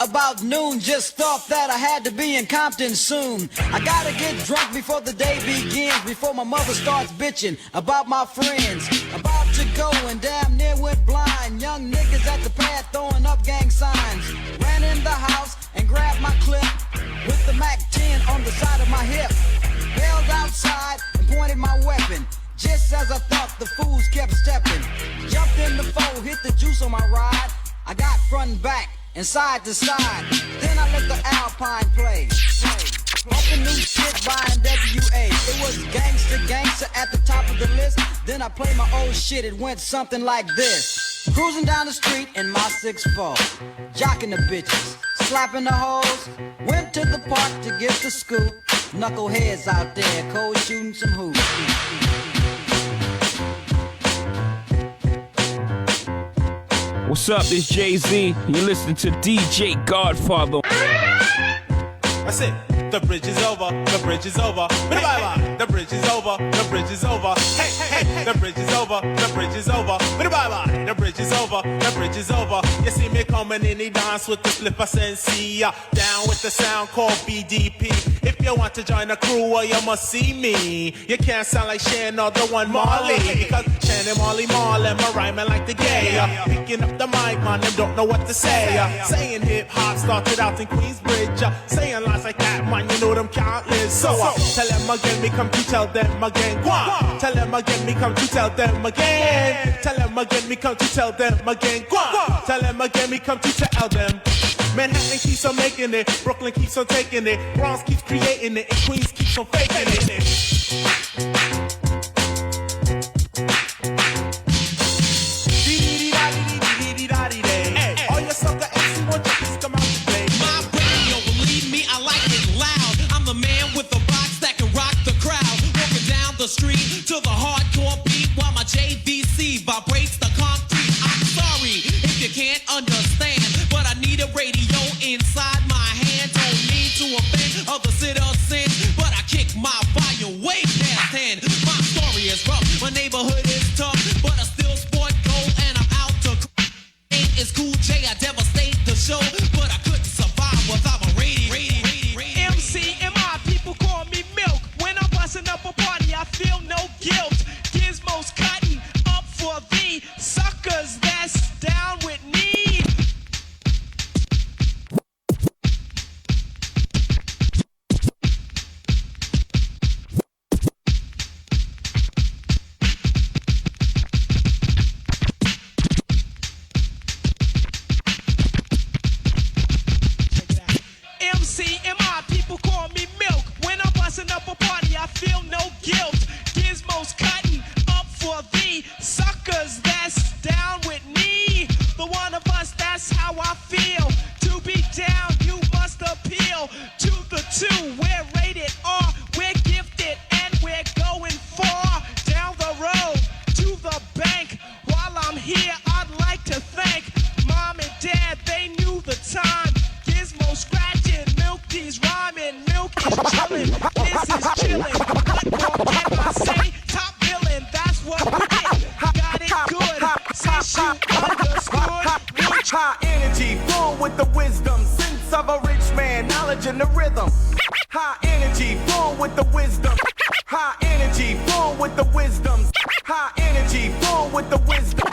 About noon, just thought that I had to be in Compton soon. I gotta get drunk before the day begins, before my mother starts bitching about my friends. About to go and damn near went blind. Young niggas at the pad throwing up gang signs. Ran in the house and grabbed my clip with the Mac 10 on the side of my hip. Bailed outside and pointed my weapon. Just as I thought, the fools kept stepping. Jumped in the foe, hit the juice on my ride. I got front and back and side to side. Then I let the Alpine play. Bumping new shit by NWA. It was gangster at the top of the list. Then I played my old shit. It went something like this. Cruising down the street in my 6'4", jocking the bitches, slapping the hoes. Went to the park to get the scoop. Knuckleheads out there, cold shooting some hoops. What's up, this Jay-Z. You're listening to DJ Godfather. That's it. The bridge is over. The bridge is over. Bye-bye. The bridge is over. The bridge is over. Hey, hey. The bridge is over. The bridge is over. Bye-bye. The bridge is over. The bridge is over. You see me coming in the dance with the slipper sensei. Down with the sound called BDP. If you want to join the crew, well, you must see me. You can't sound like Shan or the one Marley. Because Shan and Marley Marley, my rhyming like the gay. Picking up the mic, man, them don't know what to say. Saying hip-hop started out in Queensbridge. Saying lines like that, man, you know them countless. So tell them again, me come to tell them again. Go. Tell them again, me come to tell them again. Tell them again, me come to tell them again. Go. Tell them again, me come to tell them. Manhattan keeps on making it, Brooklyn keeps on taking it, Bronx keeps creating it, and Queens keeps on faking it. Hey, all your sucker MC want you please come out to play. My radio, believe me, I like it loud. I'm the man with the box that can rock the crowd. Walking down the street to the hardcore beat while my JVC vibrates the concrete. I'm sorry if you can't understand, but I need a radio inside my hand. Don't need to offend other citizens, but I kick my volume way past 10. My story is rough, my neighborhood is tough, but I still sport gold and I'm out to it's Cool J, I devastate the show, but I couldn't survive without a radio. MCMI, people call me Milk. When I'm busting up a party, I feel no guilt. Gizmo's cutting up for the suckers that's down with me. MCMI, people call me Milk. When I'm busting up a party, I feel no guilt. Gizmo's cutting up for the suckers that's down with me. The one of us, that's how I feel. To be down, you must appeal to the two. We're rated R, we're gifted, and we're going far down the road to the bank. While I'm here, I'd like to thank Mom and Dad, they knew the time. Gizmo scratching, Milky's rhyming, Milky's chilling, this is chilling. What more can I say? Top villain, that's what we did. Got it good, since you understood. High energy, full with the wisdom, sense of a rich man, knowledge in the rhythm. High energy, full with the wisdom. High energy, full with the wisdom. High energy, full with the wisdom.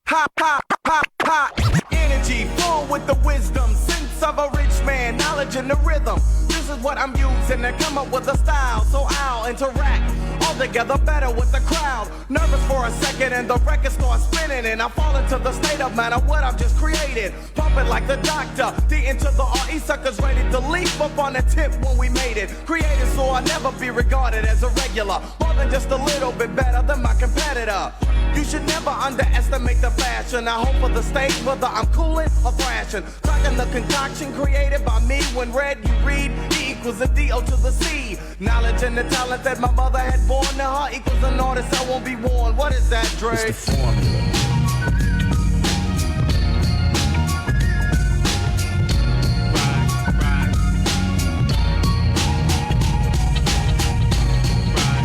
High energy, full with the wisdom, sense of a rich man, knowledge in the rhythm. This is what I'm using to come up with a style, so I'll interact all together better with the crowd. Nervous for a second and the record starts spinning, and I fall into the state of mind of what I've just created. Pumping like the doctor, D into the RE, suckers ready to leap up on the tip when we made it. Created so I'll never be regarded as a regular, more than just a little bit better than my competitor. You should never underestimate the fashion. I hope for the stage, whether I'm cooling or thrashing. Tracking the concoction created by me. When read, you read, E equals a D-O to the C. Knowledge and the talent that my mother had born to her equals an artist I won't be worn. What is that, Dre? It's the formula.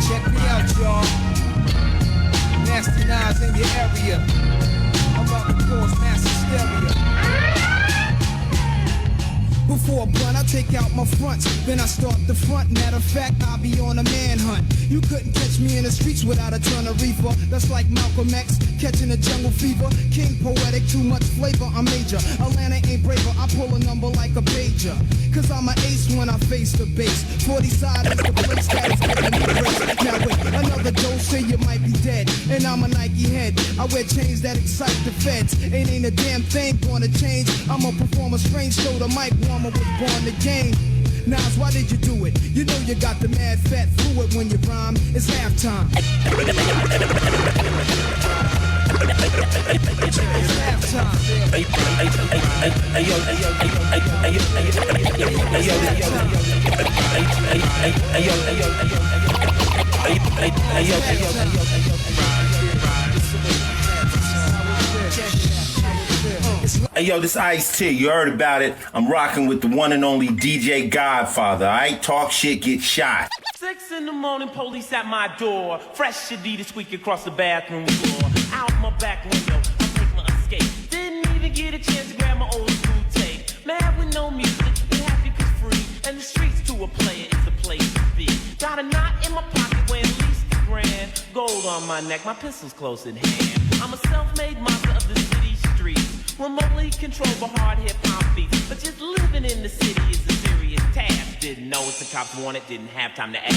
Check me out, y'all. Nasty Nines in your area. I'm on the course, massive stereo. Before a blunt, I take out my fronts, then I start the front. Matter of fact, I'll be on a manhunt. You couldn't catch me in the streets without a ton of reefer. That's like Malcolm X catching a jungle fever. King poetic, too much flavor, I'm major. Atlanta ain't braver, I pull a number like a pager. Cause I'm an ace when I face the base. 40 side is the place that is getting me race. Now wait, another Joe say you might be dead. And I'm a Nike head, I wear chains that excite the feds. Ain't a damn thing gonna change. I'm a performer, strange, so the mic warmer was born to game. Nas, why did you do it? You know you got the mad fat fluid when you rhyme. It's halftime. Hey yo, this Ice-T, you heard about it. I'm rocking with the one and only DJ Godfather, alright? Talk shit, get shot. 6 in the morning, police at my door. Fresh Adidas squeak across the bathroom floor. Out my back window, I take my escape. Didn't even get a chance to grab my old school tape. Mad with no music, and happy cause free. And the streets to a player is the place to be. Got a knot in my pocket weighing at least a grand. Gold on my neck, my pistol's close in hand. I'm a self-made monster of the city streets. Remotely controlled by hard hip-hop beats. But just living in the city is a serious task. Didn't know what the cops wanted, didn't have time to ask.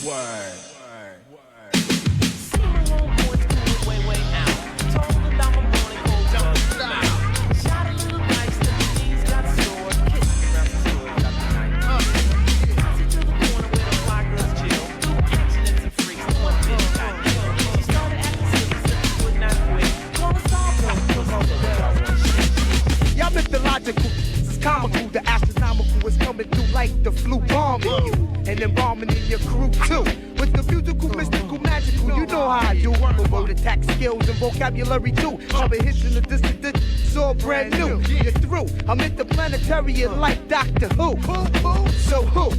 Word. See my homeboys cool way out. Told them about my morning cold jump out. Shot a little dice, then the jeans got sore. Kissed around the store, got the night. Posse to the corner where the fly girls chill. Do action and some freaks, no one bitch got killed. She started acting silly, said she would not quit. Call us all broke, Y'all mythological, this is comical. The astronomical is coming through like the flu bombing you. And embalming in your crew too. With the musical, mystical, magical, you know how I do. But word attack skills and vocabulary too. I've been hitting the distance, it's all brand new. You're through. I'm interplanetary like Doctor Who. So who?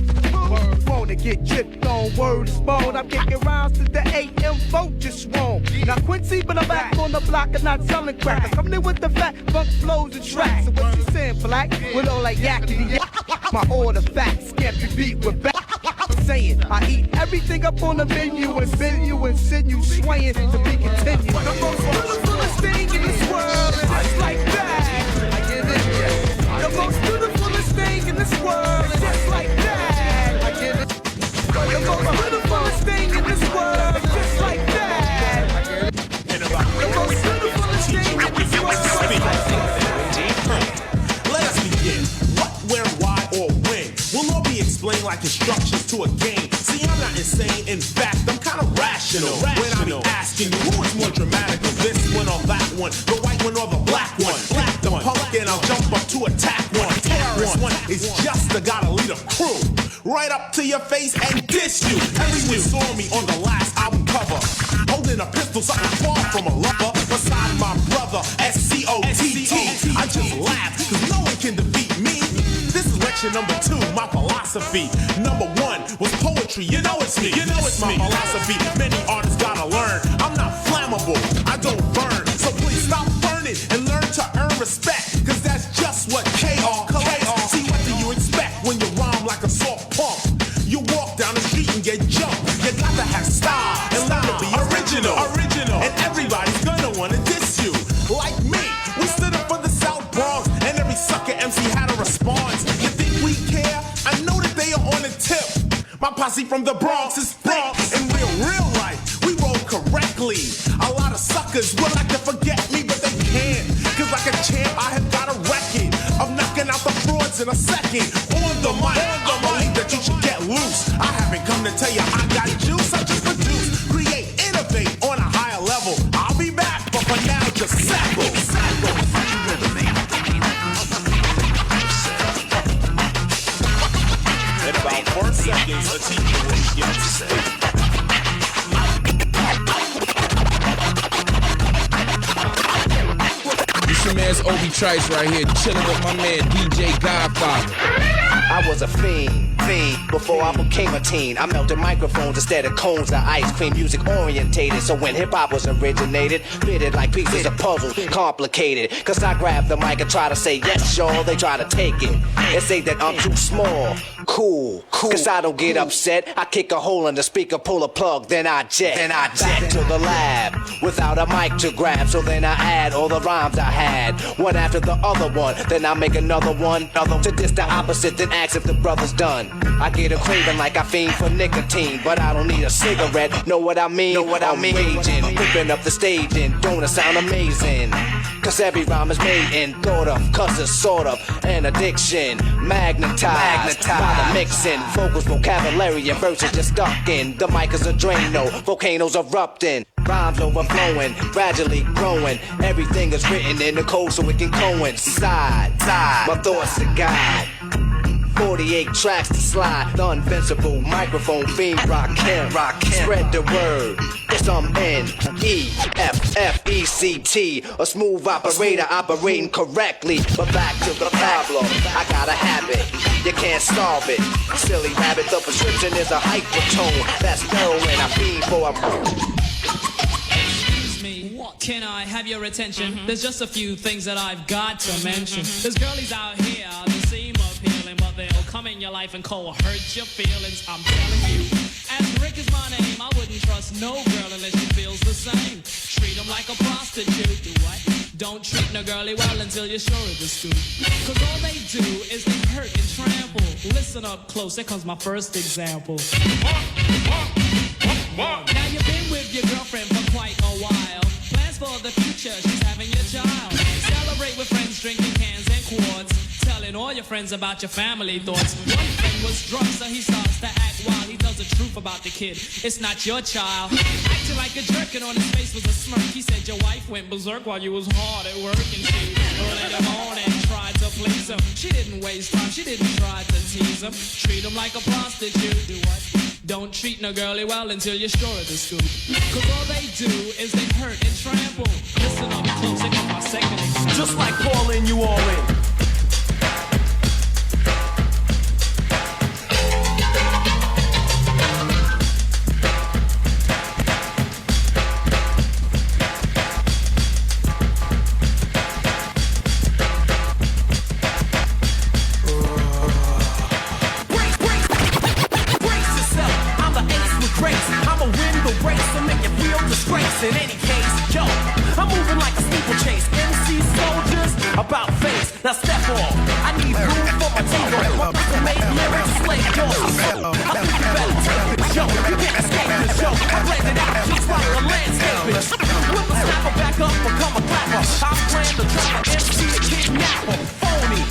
Wanna get dripped on word is bone. I'm kicking rounds to the AM vote just swarm. Now Quincy, but I'm back on the block and not selling crack. I'm coming in with the fat funk flows and tracks. So what you saying, black? With all like yakety yak. My order facts can't be beat with back. Saying I eat everything up on the menu and bend you and send you swaying to be continued. The most beautifulest thing in this world is just like that. I get it. The most beautifulest thing in this world is just like that. I get it. The most beautifulest thing in this world is just like that. I get it. The most beautifulest thing in this world is just like that. Let us begin. What, where, why, or when will all be explained like instructions to a game. See, I'm not insane. In fact, I'm kind of rational. When I be asking you who is more dramatic, this one or that one, the white one or the black one. Black the punk and I'll jump up to attack one. Terrorist one is just a gotta lead a crew. Right up to your face and diss you. Everyone saw me on the last album cover, holding a pistol, something far from a lover. Beside my brother, SCOTT. I just laugh, cause no one can defeat me. This is lecture number 2, my philosophy. Number 1 was poetry, you know it's me. You know it's my philosophy. Many artists gotta learn. I'm not flammable, I don't burn. So please stop burning and learn to earn respect. Cause that's just what KR collects. See, what do you expect when you rhyme like a soft pump? You walk down the street and get jumped. You got to have style and learn to be original. And everybody's gonna wanna diss you. Like me, we stood up for the South Bronx, and every sucker MC had a response. You think we care? I know that they are on the tip. My posse from the Bronx is thick. In real life, we roll correctly. A lot of suckers would like to forget me, but they can't. Cause like a champ, I have got a record of knocking out the frauds in a second. On the mic, I believe that you should get loose. I haven't come to tell you I got juice. I just produce, create, innovate on a higher level. I'll be back, but for now, just sample. In about 4 seconds, a teacher will begin to say. This your man's Obi Trice right here, chilling with my man DJ Godfather. I was a fiend fiend. Before I became a teen, I melted microphones instead of cones of ice cream. Music orientated, so when hip hop was originated, fitted like pieces of puzzle, complicated. Cause I grab the mic and try to say yes, y'all. They try to take it and say that I'm too small. Cool. Cause I don't get upset. I kick a hole in the speaker, pull a plug, then I jet. Back to the lab without a mic to grab. So then I add all the rhymes I had, one after the other one. Then I make another one to diss the opposite, then ask if the brother's done. I get a craving like I fiend for nicotine, but I don't need a cigarette. Know what I mean? I'm raging, whipping up the stage, and don't it sound amazing? Cause every rhyme is made and thought of, cause it's sort of an addiction. Magnetized by the mixing, vocals, vocabulary, and verses just stuck in. The mic is a Drano, volcanoes erupting, rhymes overflowing, gradually growing. Everything is written in the code so it can coincide. My thoughts to guide. 48 tracks to slide, the invincible microphone fiend rockin'. Spread the word, it's N-E-F-F-E-C-T, a smooth operator operating correctly. But back to the problem, I got a habit, you can't solve it. Silly rabbit, the prescription is a hypertone. That's heroin, I fiend for a... Can I have your attention? There's just a few things that I've got to mention. There's girlies out here that seem appealing, but they'll come in your life and cold hurt your feelings. I'm telling you, as Rick is my name, I wouldn't trust no girl unless she feels the same. Treat them like a prostitute. Do what? Don't treat no girlie well until you're sure of the scoop. Cause all they do is they hurt and trample. Listen up close, here comes my first example. Now you've been with your girlfriend for quite a while. Plans for the future, she's having your child. Celebrate with friends, drinking cans and quarts. Telling all your friends about your family thoughts. One friend was drunk, so he starts to act wild. He tells the truth about the kid, it's not your child. Acting like a jerk and on his face was a smirk. He said your wife went berserk while you was hard at work. And she early in the morning tried to please him. She didn't waste time, she didn't try to tease him. Treat him like a prostitute. Do what? Don't treat no girlie well until you're sure of the scoop. Cause all they do is they hurt and trample. Listen up close, they got my second example. Just like calling you all in. In any case, yo, I'm moving like a steeplechase. MC soldiers about face. Now step off. I need room for my ego. My made lyrics slay your soul. I think you better take the show. You can't escape the show. I blend it out just like a landscape. Whip a snapper back up, become a clapper. I'm playing the trapper, MC the kidnapper. Phony,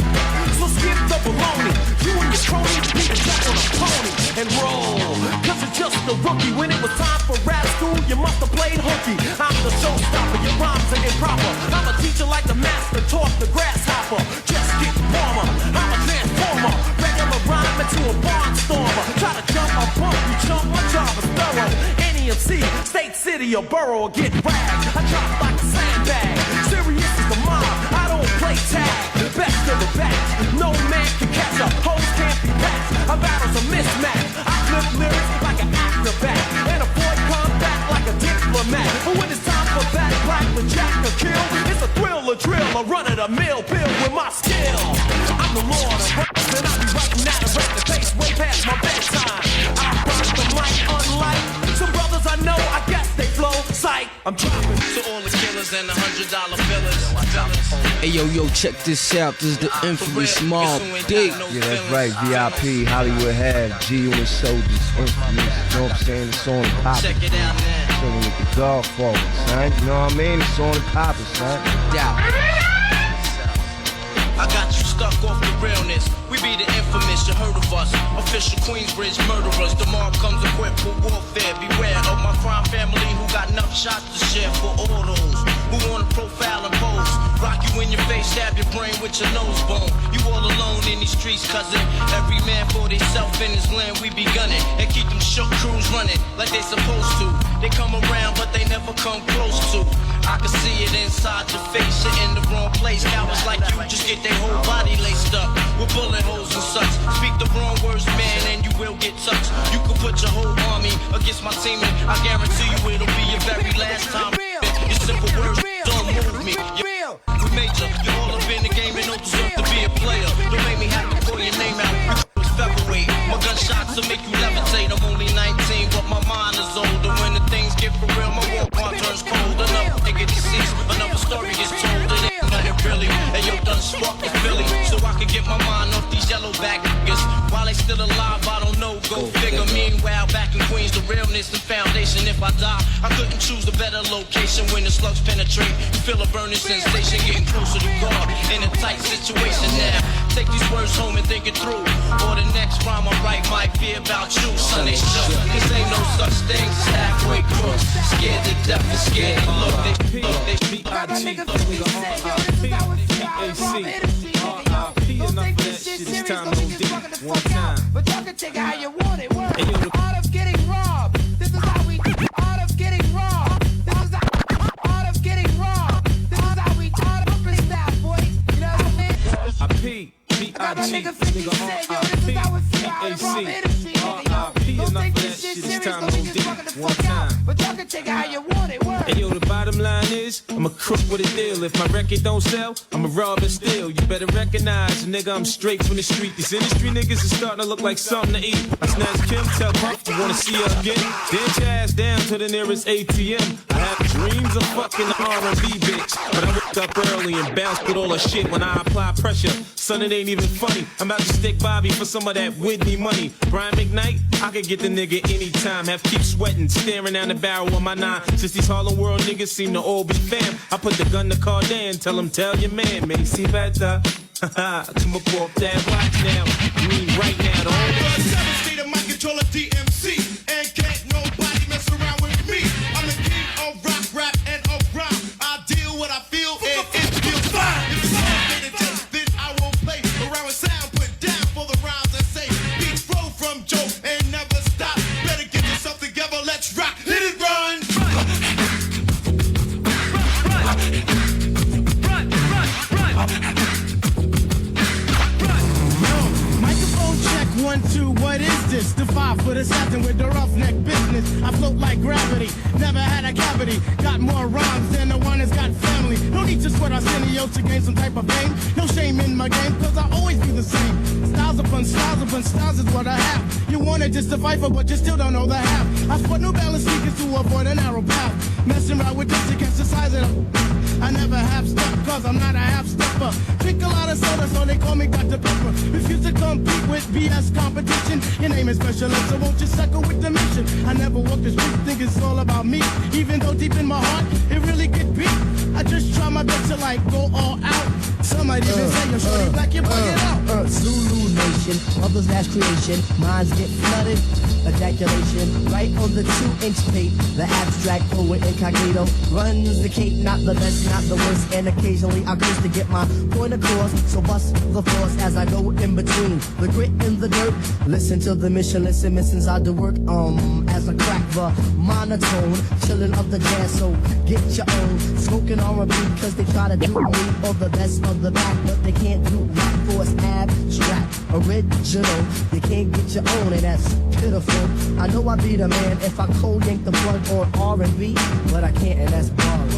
so skip the baloney. You and your cronies need to jump on a pony and roll. Cause you're just a rookie. When it was time for rap school, you must have played hooky. I'm the showstopper, your rhymes are improper. I'm a teacher like the master taught the grasshopper. Just get warmer, I'm a transformer. Regular rhyme into a barnstormer. Try to jump a bump, you jump, my job is thorough. Any MC, state, city, or borough, or get ragged. I drop like a sandbag. Serious is the mob, I don't play tag. Best of the batch, no man can catch up. Hoes can't be patched, our battles are mismatched. I flip lyrics like an acrobat, and avoid combat like a diplomat. But when it's time for that black the jack or kill, it's a thrill or drill, a run of the mill bill with my skill. I'm the lord of raps, and I'll be writing out a rap the pace way past my bedtime. I burn the mic unlike some brothers I know, I guess they flow. Psych, I'm dropping to all the killers and the $100 billers. Hey yo, check this out. This is the infamous Mob D. Yeah, that's right. VIP, Hollywood Half, G with Soldiers, infamous. You know what I'm saying? It's on the poppin'. Check it out now. Chillin' with the Godfather, son. You know what I mean? It's on the poppin', son. I got you stuck off the realness. We be the infamous, you heard of us. Official Queensbridge murderers. The mob comes equipped for warfare. Beware of my crime family who got enough shots to share for all those who wanna profile and pose. Rock you in your face, stab your brain with your nose bone. You all alone in these streets, cousin. Every man for theyself in his land, we be gunning. And keep them shook crews running like they supposed to. They come around, but they never never come close to. I can see it inside your face. You're in the wrong place. Cowards like you just get their whole body laced up with bullet holes and such. Speak the wrong words, man, and you will get touched. You can put your whole army against my team, and I guarantee you it'll be your very last time. Your simple words don't move me. We major, you all up in the game and don't deserve to be a player. Don't make me have to call your name out. Featherweight. My gunshots will make you levitate. I'm only 19, but my mind is older. When the things get for real, my walk-on turns cold. Another nigga deceased, another story gets told. It ain't nothing really. And yo, done spark the Philly, so I can get my mind off these yellow back niggas. While they still alive, I don't know. Go figure. Meanwhile, back in Queens, the realness and foundation. If I die, I couldn't choose a better location. When the slugs penetrate, you feel a burning sensation, getting closer to God in a tight situation now. Take these words home and think it through. Or the next rhyme I write might be about you. Son, they shook. Cause ain't no such thing as halfway crooks. Scared to death and scared to look. They speak R.I.P. enough of that shit. It's time to do one time. But y'all can take it how you want it. Word. Art of getting robbed. This is how we art of getting robbed. This is art of getting robbed. This is how we art of style, boy. You know what I mean? R.I.P. B.I.G. Nigga R.I.P. A.C. R.I.P. enough of that shit. It's time to do one time. But y'all can take it how you want it. Word. Hey yo, the bottom line is, I'm a crook with a deal. If my record don't sell, I'm a rob and steal. You better recognize, nigga, I'm straight from the street. These industry niggas is starting to look like something to eat. I snatch Kim, tell Puff, you wanna see her again? Dance your ass down to the nearest ATM. I have dreams of fucking the R&B bitch, but I wake up early and bounce with all the shit when I apply pressure. Son, it ain't even funny. I'm about to stick Bobby for some of that Whitney money. Brian McKnight, I could get the nigga anytime. Have keep sweating, staring down the barrel of my 9. Since these Harlem World niggas seem to all be fam, I put the gun to Cardan, tell him, tell your man, Macy better. Come up off that watch now. I mean right now, the whole 7 state of my controller DMC. And can't nobody mess around with me. I'm the king of rock, rap, and of rhyme. I deal what I feel and it feels fine. If it's complicated taste, then I won't play around with sound. Put down for the rhymes and say beats flow from Joe and never stop. Better get yourself together, let's rock. Let it run. Microphone check 1, 2. What is this? The 5-foot assassin with the roughneck business. I float like gravity. Never had a cavity. Got more rhymes than the one that's got family. No need to sweat Arsenio to gain some type of fame. No shame in my game, cause I always be the same. Styles upon styles is what I have. You wanna just survive for, but you still don't know the half. I sport New Balance sneakers to avoid a narrow path. Messing around with this against the size of them. I never half step, cause I'm not a half stepper. Drink a lot of soda, so they call me Dr. Pepper. Refuse to compete with BS competition. Your name is Special Ed, so won't you suckle with the mission? I never walk the street, think it's all about me. Even though deep in my heart, it really get beat. I just try my best to like go all out. Some might even say you're shorty black, you plug it out. Zulu Nation, others that's creation. Minds get flooded, ejaculation. Right on the 2-inch tape, the abstract poet incognito runs the cape, not the best, not the worst. And occasionally I curse to get my point across. So bust the force as I go in between the grit and the dirt. Listen to the mission, listen since I do work as I crack the monotone, chillin' of the jazz. So get your own smoking R&B, cause they try to do me or the best of the back, but they can't do rap for it's abstract, original. You can't get your own, and that's pitiful. I know I be the man if I cold yank the plug on R&B, but I can't, and that's boring.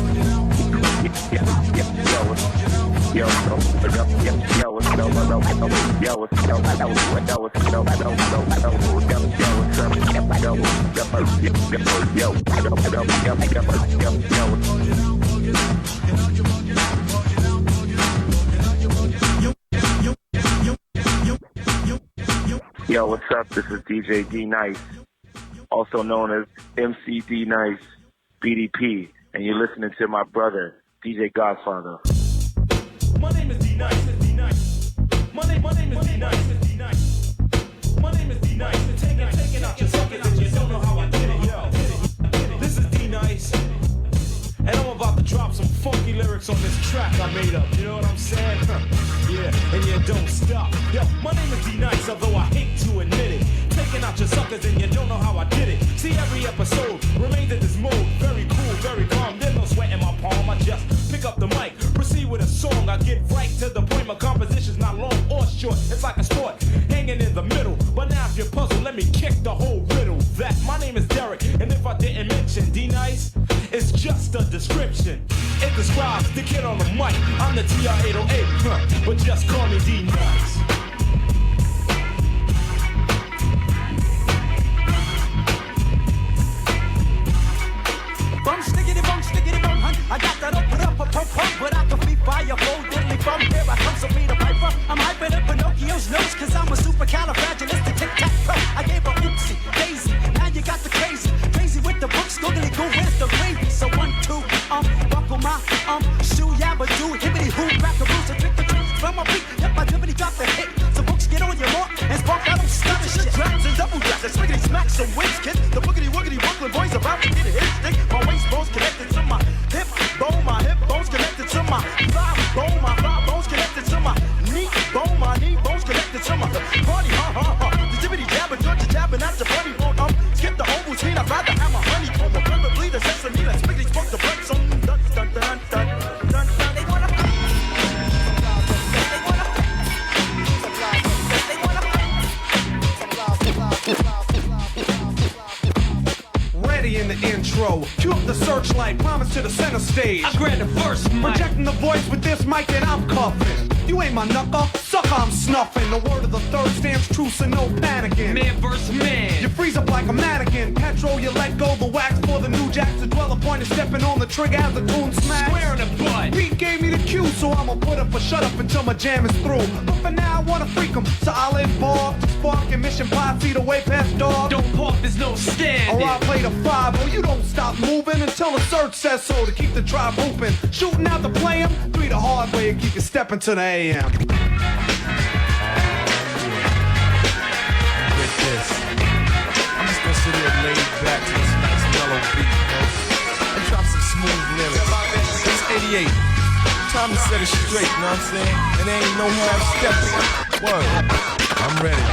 Yo, what's up? This is DJ D Nice, also known as MC D Nice, BDP, and you're listening to my brother, DJ Godfather. My name is D Nice. My name is D Nice. My name is D Nice. Taking out your suckers and you don't know how I did it, yo. This is D Nice, and I'm about to drop some funky lyrics on this track I made up. You know what I'm saying? Yeah, and you don't stop. Yo, my name is D Nice, although I hate to admit it. Taking out your suckers and you don't know how I did it. See, every episode remains in this mode. Very cool, very nice? It's just a description. It describes the kid on the mic. I'm the TR-808, but just call me D-Nice. Bum stickity bum, hun. I got that up, but I can be fire bold deadly from here. I come so be the piper. I'm hyping up Pinocchio's nose, cause I'm a supercalifragilistic tic-tac-toe. I gave her oopsie, daisy. Now you got the crazy with the books, googly goo, where's the gravy? So 1, 2, buckle my shoe, yabba do, hibbity hoo, rackaroo, so trick the trick from my beat. Yep, I dribbity got the hit. So books get on your mark and spark out them stunning shit. Drags and double drags, and swiggity smack some wins, kid. The boogity woogity Brooklyn boys about to get a hit stick. My waist bones connected to my hip bone, my hip bones connected to my thigh bone, my thigh bones connected to my knee bone, my knee bones connected to my party, The jibbity jabber, Georgia jabbing at the party bone, skip the whole routine, I'd rather have my honey comb, preferably the sesame, let's spiggity smoke the bread, some dun dun dun dun dun dun. They wanna ready in the intro, cue up the searchlight, promise to the center stage. I grab the first mic, projecting the voice with this mic and I'm cuffing. You ain't my knuckle, sucker, I'm snuffing. The word of the third stands true, so no panicking. Man versus man, you freeze up like a mannequin. Petrol, you let go the wax for the new jacks. The dweller point is stepping on the trigger as the tune smash. Square in the butt. Pete gave me the cue, so I'ma put up a shut up until my jam is through. But for now, I wanna freak 'em, so I'll involve to spark and mission 5 feet away past dog. Don't park, there's no standing. Or I'll play the 5, oh, you don't stop moving until the search says so to keep the tribe hooping. Shooting out to play 'em, 3 the hard way and keep you stepping to the AM. With this, I'm just gonna sit here laid back to this nice mellow beat, and drop some smooth lyrics. It's 88. Time to set it straight, you know what I'm saying? And there ain't no half-stepping. Word. I'm ready.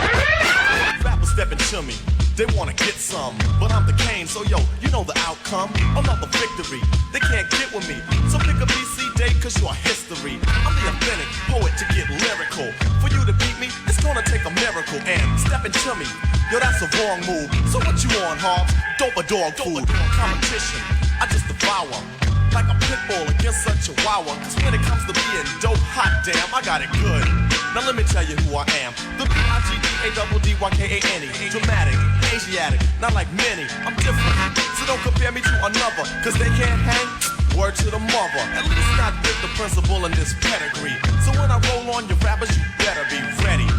Rappers stepping to me. They wanna get some, but I'm the Kane, so yo, you know the outcome. Another victory, they can't get with me. So pick a BC date, cause you're history. I'm the authentic poet to get lyrical. For you to beat me, it's gonna take a miracle. And stepping to me, yo, that's a wrong move. So what you on, Hobbs? Dope a dog food. Competition, I just devour. Like a pit bull against a chihuahua. Cause when it comes to being dope, hot damn, I got it good. Now let me tell you who I am. The B-I-G-D-A-D-D-Y-K-A-N-E. Dramatic, Asiatic, not like many. I'm different, so don't compare me to another. Cause they can't hang, word to the mother. At least not with the principal in this pedigree. So when I roll on your rappers, you better be ready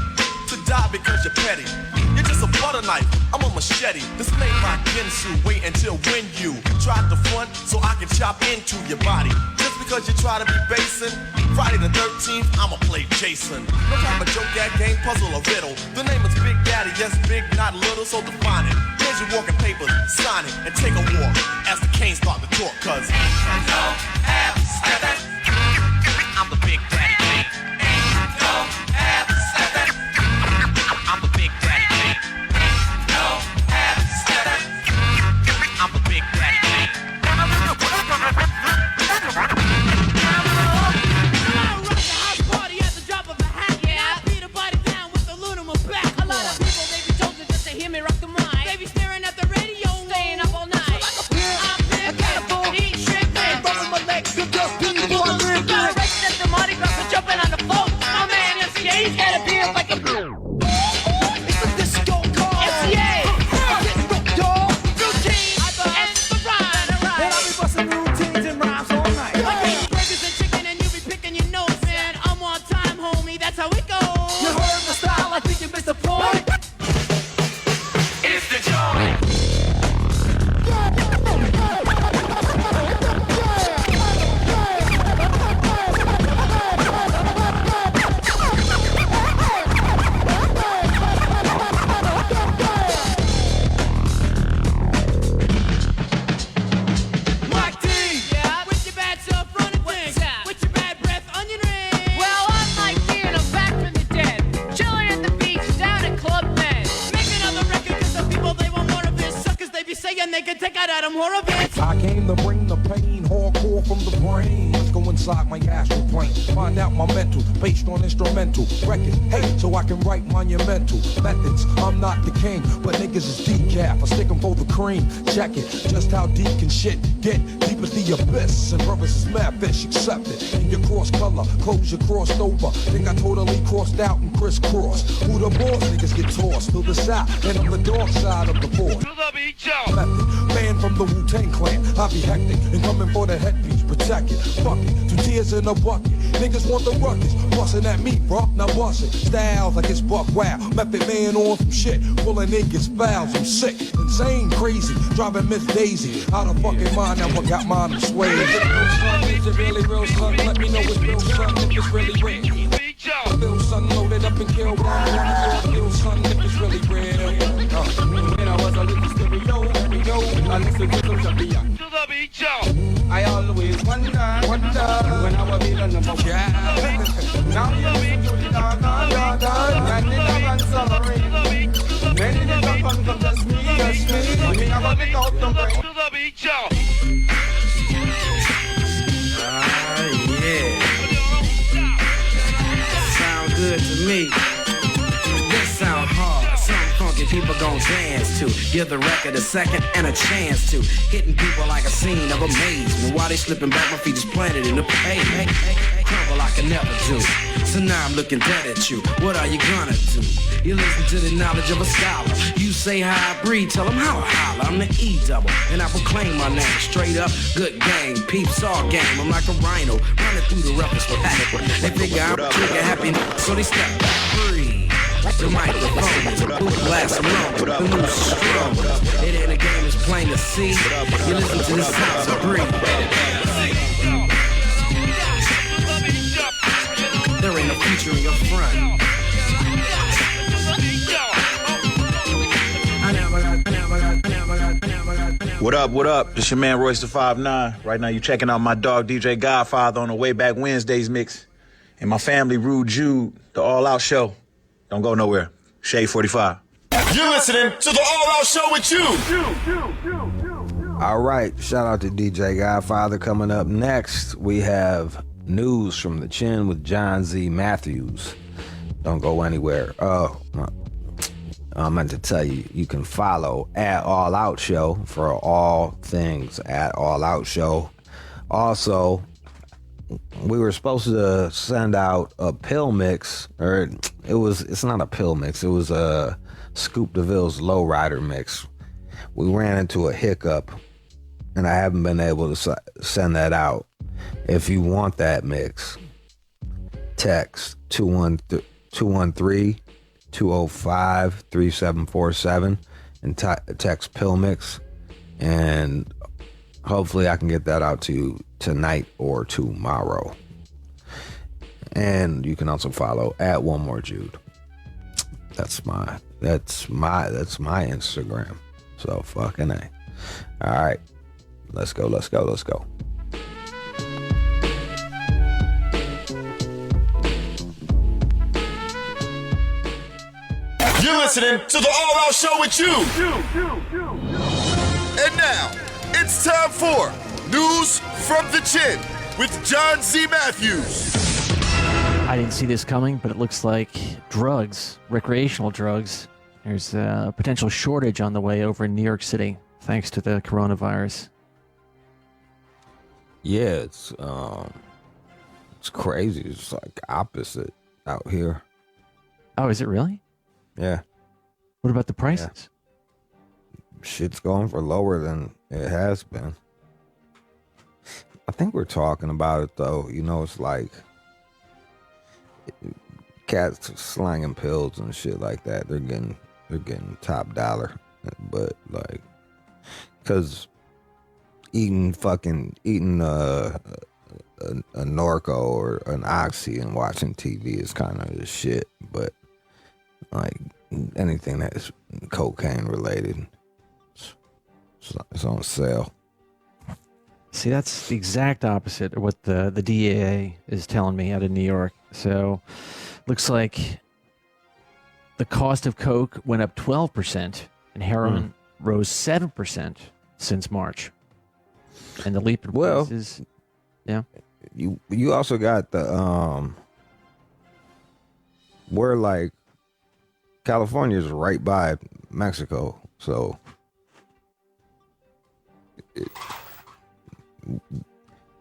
to die because you're petty. You're just a butter knife, I'm a machete. This ain't my Ginsu, wait until when you try to front so I can chop into your body. Just because you try to be basing, Friday the 13th, I'ma play Jason. No type of joke, that game, puzzle, or riddle. The name is Big Daddy, yes, big, not little, so define it. Here's your walking papers, sign it, and take a walk as the Canes start to talk, cause ain't no half-stepping. I'm the Big Daddy King. Ain't no half-stepping. I'm the Big Daddy King. Ain't no half-stepping. I'm the Big Daddy King. Good I came to bring the pain, hardcore from the brain. Let's go inside my astral plane, find out my mental, based on instrumental record. Hey, so I can write monumental methods. I'm not the king, but niggas is decaf. I stick 'em for the cream. Check it, just how deep can shit get? Deep as the abyss, and brothers is mad fish, accept it. In your cross color, clothes you crossed over. Think I totally crossed out and crisscrossed. Who the boss? Niggas get tossed to the south, and on the dark side of the force. Method, man from the Wu-Tang Clan. I be hectic and coming for the headpiece, protect it. Fuck it, 2 tears in a bucket. Niggas want the ruckus, bustin' at me, bro. Now bust it. Styles like it's buck wow. Method man on some shit, pulling niggas fouls. I'm sick, insane, crazy, driving Miss Daisy out of fucking mind. Now I got mine, I'm swaying. Is it real, son? Is it really real, son? Let me know it's real, son. If it's really real. Bill, son, loaded up and killed one. Kill, son, if it's really real. When I was a little stereo, I listened to some champion. To the beat, yo. I always wonder when I was be the number one. Now you listen to the dog, and the dog and summary. Many the dog comes from just me. I mean, I'm a big out the brain. To the beat, yo. Yeah. Sound good to me. This sound hard. Something funky people gon' dance to. Give the record a second and a chance to. Hitting people like a scene of amazement. While they slipping back, my feet just planted in the pavement. Crumble like I never do. So now I'm looking dead at you. What are you gonna do? You listen to the knowledge of a scholar. You say how I breathe, tell them how I holler. I'm the E-double, and I proclaim my name. Straight up, good gang, peeps all game. I'm like a rhino, running through the roughest with adequate. They figure I'm a trigger happy, so they step back, breathe. The microphone is a boot blast alone. The loose strong. It ain't a game, it's plain to see. You listen to the sounds of breathe. There ain't no future in your front. What up, what up? This your man Royce the 5'9". Right now you checking out my dog DJ Godfather on the Way Back Wednesdays mix. And my family Rude Jude, the All Out Show. Don't go nowhere. Shade 45. You're listening to the All Out Show with you. All right, shout out to DJ Godfather. Coming up next, we have news from the Chin with John Z. Matthews. Don't go anywhere. I meant to tell you, you can follow at All Out Show for all things at All Out Show. Also, we were supposed to send out a pill mix, or it's not a pill mix, it was a Scoop DeVille's Lowrider mix. We ran into a hiccup, and I haven't been able to send that out. If you want that mix, text 213-205-3747 and text pill mix, and hopefully I can get that out to you tonight or tomorrow. And you can also follow at One More Jude. That's my Instagram. So fucking A. All right, let's go. You're listening to the All Out Show with you. And now, it's time for News from the Chin with John Z. Matthews. I didn't see this coming, but it looks like drugs, recreational drugs, there's a potential shortage on the way over in New York City, thanks to the coronavirus. Yeah, it's crazy. It's like opposite out here. Oh, is it really? Yeah. What about the prices? Yeah. Shit's going for lower than it has been. I think we're talking about it though. You know, it's like cats slanging pills and shit like that. They're getting top dollar, but like, cause eating a Norco or an Oxy and watching TV is kind of the shit. But like anything that's cocaine related, it's on sale. See, that's the exact opposite of what the DEA is telling me out of New York. So, looks like the cost of coke went up 12%, and heroin rose 7% since March. and the leap in prices. Yeah. You also got the where like California is right by Mexico, so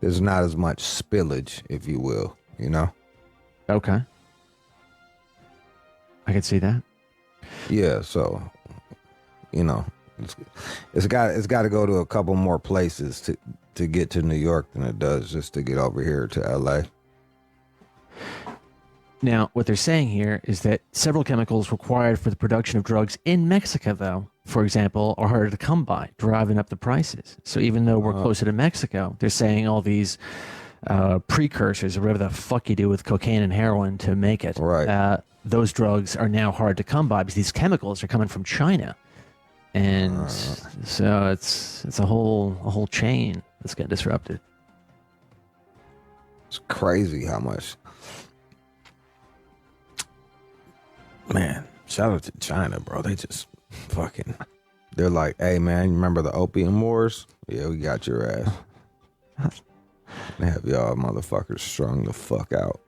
there's not as much spillage, if you will, you know. Okay. I can see that. Yeah, so you know, it's got to go to a couple more places to get to New York than it does just to get over here to LA. Now, what they're saying here is that several chemicals required for the production of drugs in Mexico, though, for example, are harder to come by, driving up the prices. So even though we're closer to Mexico, they're saying all these precursors, or whatever the fuck you do with cocaine and heroin to make it, right? Those drugs are now hard to come by because these chemicals are coming from China, and so it's a whole chain that's getting disrupted. It's crazy how much. Man, shout out to China, bro. They just fucking. They're like, hey, man, you remember the opium wars? Yeah, we got your ass. They have y'all motherfuckers strung the fuck out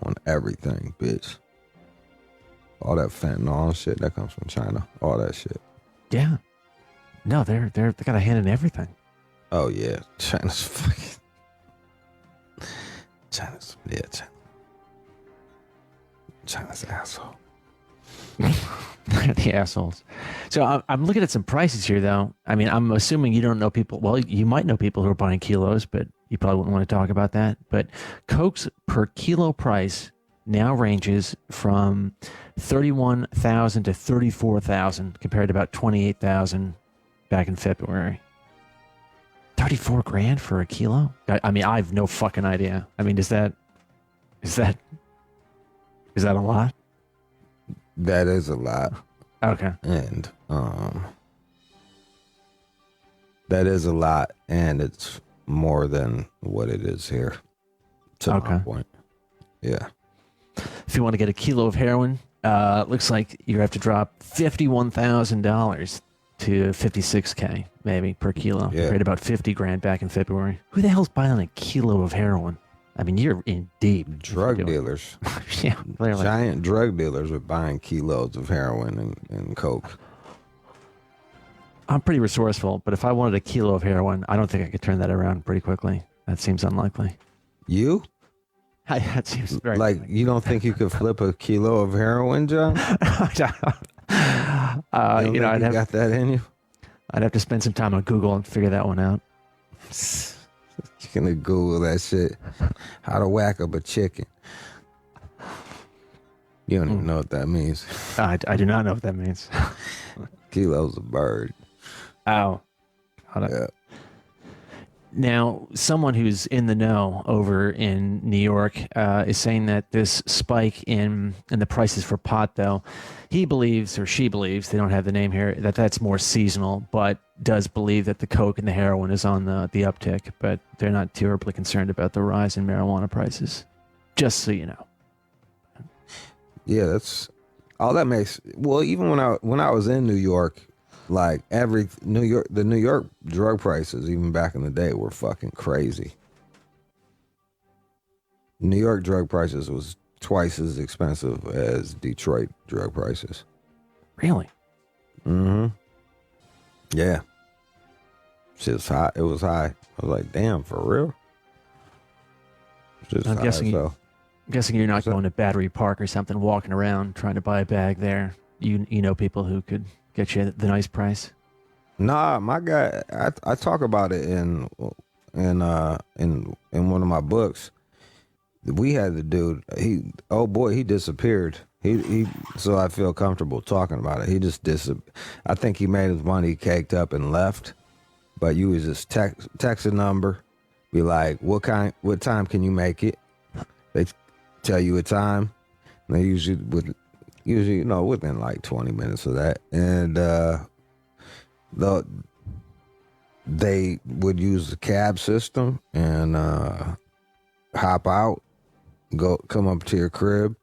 on everything, bitch. All that fentanyl and shit that comes from China. All that shit. Yeah. No, they got a hand in everything. Oh yeah, China's fucking. China's asshole. The assholes. So I'm looking at some prices here, though. I mean, I'm assuming you don't know people. Well, you might know people who are buying kilos, but you probably wouldn't want to talk about that. But Coke's per kilo price now ranges from $31,000 to $34,000, compared to about $28,000 back in February. 34 grand for a kilo? I mean, I have no fucking idea. I mean, is that a lot? That is a lot. Okay. And that is a lot, and it's more than what it is here. To my point. Yeah. If you want to get a kilo of heroin, looks like you have to drop $51,000 to $56K maybe per kilo. Yeah. Paid about 50 grand back in February. Who the hell's buying a kilo of heroin? I mean, you're in deep. Drug dealers. Yeah, clearly. Giant drug dealers are buying kilos of heroin and coke. I'm pretty resourceful, but if I wanted a kilo of heroin, I don't think I could turn that around pretty quickly. That seems unlikely. You? That seems very like unlikely. You don't think you could flip a kilo of heroin, John? You know, got that in you? I'd have to spend some time on Google and figure that one out. You're gonna Google that shit. How to whack up a chicken. You don't even know what that means. I do not know what that means. Kilo's a bird. Oh. Yeah. Now, someone who's in the know over in New York is saying that this spike in the prices for pot, though, he believes, or she believes, they don't have the name here, that's more seasonal, but does believe that the coke and the heroin is on the uptick, but they're not terribly concerned about the rise in marijuana prices, just so you know. Yeah, that's all that makes. Well, even when I was in New York, like the New York drug prices, even back in the day, were fucking crazy. New York drug prices was twice as expensive as Detroit drug prices. Really? Mm-hmm. Yeah. Shit's hot. It was high. I was like, damn, for real? I'm guessing you're not going to Battery Park or something, walking around trying to buy a bag there. You know people who could get you the nice price. Nah, my guy. I talk about it in one of my books. We had the dude. He disappeared. He so I feel comfortable talking about it. He just disappeared. I think he made his money, caked up, and left. But you was just text a number, be like, what time can you make it? They tell you a time. And they usually within like 20 minutes of that, and they would use the cab system and hop out, come up to your crib,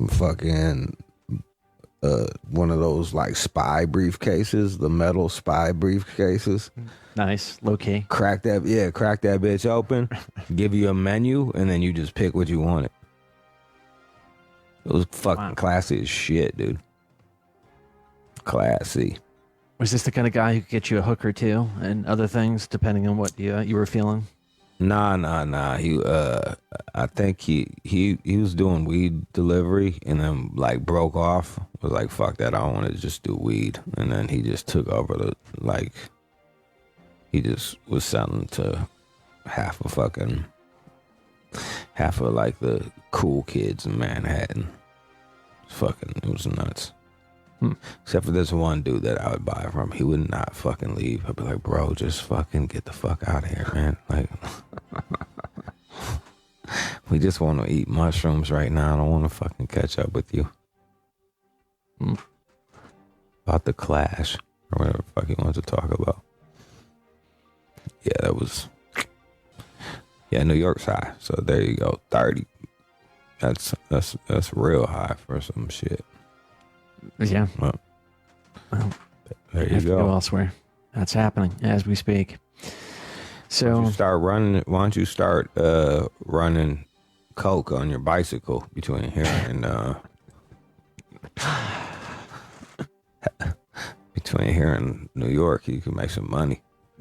fucking one of those like spy briefcases, the metal spy briefcases. Nice, low key. Crack that bitch open, give you a menu, and then you just pick what you wanted. It was fucking classy as shit, dude. Classy. Was this the kind of guy who could get you a hooker too, and other things depending on what you were feeling? Nah. He, I think he was doing weed delivery, and then like broke off. Was like, fuck that, I don't want to just do weed. And then he just took over he just was selling to half of like the cool kids in Manhattan. It was nuts. Except for this one dude that I would buy from. He would not fucking leave. I'd be like, bro, just fucking get the fuck out of here, man. Like, we just want to eat mushrooms right now. I don't want to fucking catch up with you. About the Clash or whatever the fuck he wants to talk about. Yeah, that was... Yeah, New York's high. So there you go. 30. That's real high for some shit. Yeah. Well, there you have go. To go elsewhere. That's happening as we speak. So why don't you start running coke on your bicycle between here and New York? You can make some money.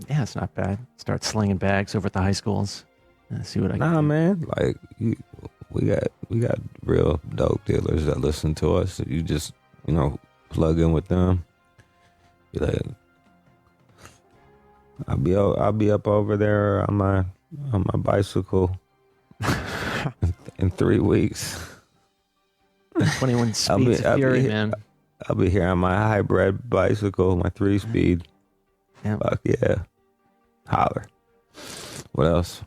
Yeah, it's not bad. Start slinging bags over at the high schools. See what I can do. Man. Like we got real dope dealers that listen to us. You just plug in with them. Be like, I'll be up over there on my bicycle in 3 weeks. 21 speeds of fury, man. I'll be here on my hybrid bicycle, my 3-speed. Yeah. Fuck yeah. Holler. What else?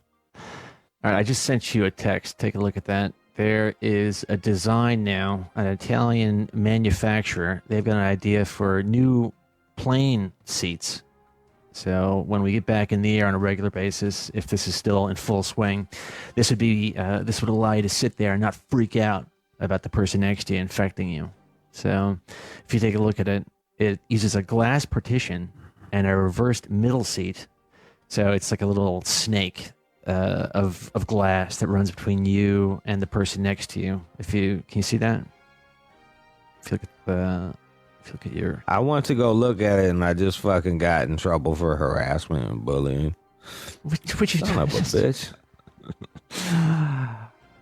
All right, I just sent you a text. Take a look at that. There is a design now, an Italian manufacturer. They've got an idea for new plane seats. So when we get back in the air on a regular basis, if this is still in full swing, this would allow you to sit there and not freak out about the person next to you infecting you. So if you take a look at it, it uses a glass partition and a reversed middle seat. So it's like a little snake of glass that runs between you and the person next to you. Can you see that? If you look at your... I want to go look at it, and I just fucking got in trouble for harassment and bullying. What you Son of a bitch.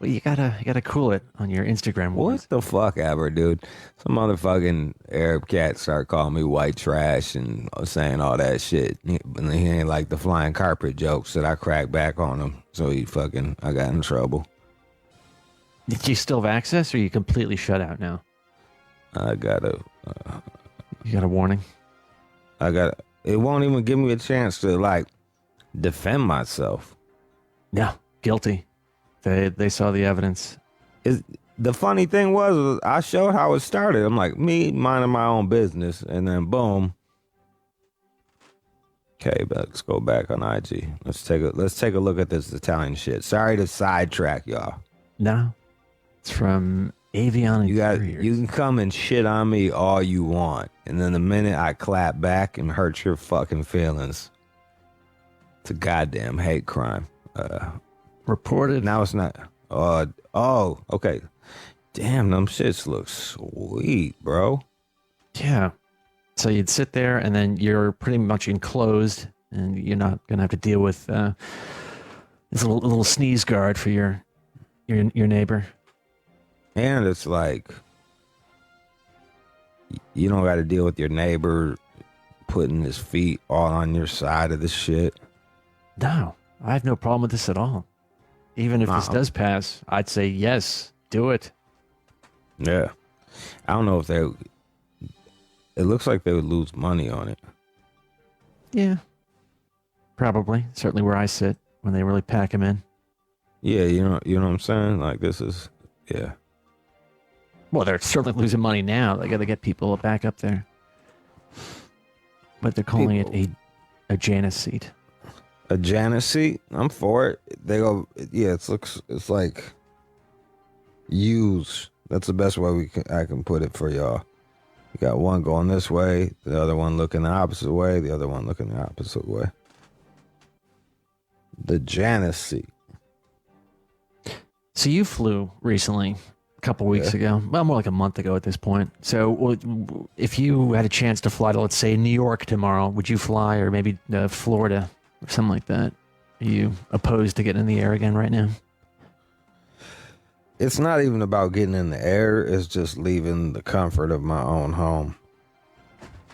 Well, you gotta cool it on your Instagram. What the fuck ever, dude? Some motherfucking Arab cat start calling me white trash and saying all that shit. And he ain't like the flying carpet jokes that I cracked back on him. So I got in trouble. Did you still have access, or are you completely shut out now? I got a... you got a warning? It won't even give me a chance to, defend myself. Yeah, guilty. They saw the evidence. The funny thing was I showed how it started. I'm like, me minding my own business, and then boom. Okay, but let's go back on IG. Let's take a look at this Italian shit. Sorry to sidetrack y'all. No, it's from Avion. You can come and shit on me all you want, and then the minute I clap back and hurt your fucking feelings, it's a goddamn hate crime. Reported. Now it's not. Oh, okay. Damn, them shits look sweet, bro. Yeah. So you'd sit there, and then you're pretty much enclosed, and you're not gonna have to deal with this little sneeze guard for your neighbor. And it's like you don't got to deal with your neighbor putting his feet all on your side of the shit. No, I have no problem with this at all. Even if this does pass, I'd say yes, do it. Yeah. I don't know if it looks like they would lose money on it. Yeah. Probably. Certainly where I sit when they really pack them in. Yeah, you know what I'm saying? Like this is, yeah. Well, they're certainly losing money now. They got to get people back up there. But they're calling it a Janus seat. A Janus seat? I'm for it. They go, yeah, it's like used. That's the best way I can put it for y'all. You got one going this way, the other one looking the opposite way, the other one looking the opposite way. The Janus seat. So you flew recently, a couple weeks ago. Well, more like a month ago at this point. So if you had a chance to fly to, let's say, New York tomorrow, would you fly, or maybe Florida or something like that? Are you opposed to getting in the air again right now? It's not even about getting in the air. It's just leaving the comfort of my own home.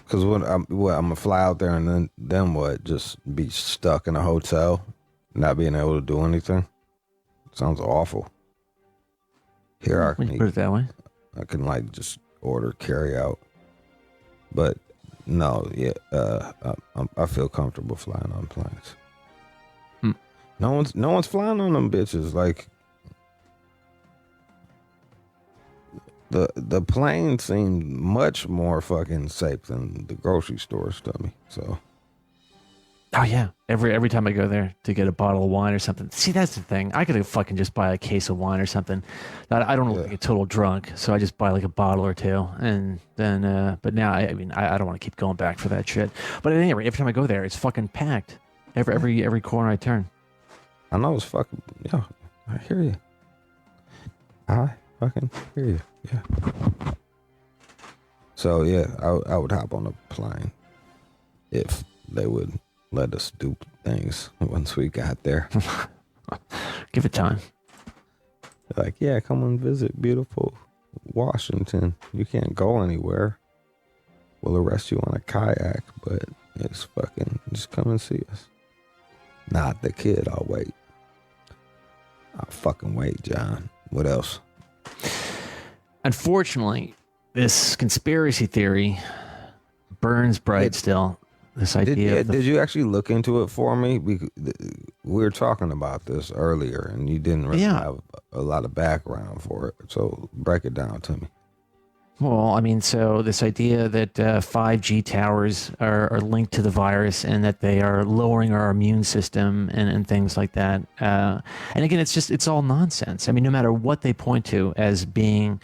Because I'm going to fly out there and then what? Just be stuck in a hotel, not being able to do anything? Sounds awful. Here I can put it that way. I can like just order carry out. But no, yeah, I feel comfortable flying on planes. No one's flying on them bitches. Like the plane seemed much more fucking safe than the grocery stores to me. So. Oh yeah, every time I go there to get a bottle of wine or something. See, that's the thing. I could fucking just buy a case of wine or something. I don't look like a total drunk, so I just buy like a bottle or two, and then. But now, I mean, I don't want to keep going back for that shit. But at any rate, every time I go there, it's fucking packed. Every corner I turn. I know it's fucking. Yeah, I hear you. I fucking hear you. Yeah. So yeah, I would hop on a plane if they would let us do things once we got there. Give it time. They're like, yeah, come and visit beautiful Washington. You can't go anywhere. We'll arrest you on a kayak, but it's fucking, just come and see us. Not the kid, I'll wait. I'll fucking wait, John. What else? Unfortunately, this conspiracy theory burns bright still. This idea. Did you actually look into it for me? We were talking about this earlier, and you didn't really have a lot of background for it. So break it down to me. Well, I mean, so this idea that 5G towers are linked to the virus and that they are lowering our immune system and things like that. And again, it's all nonsense. I mean, no matter what they point to as being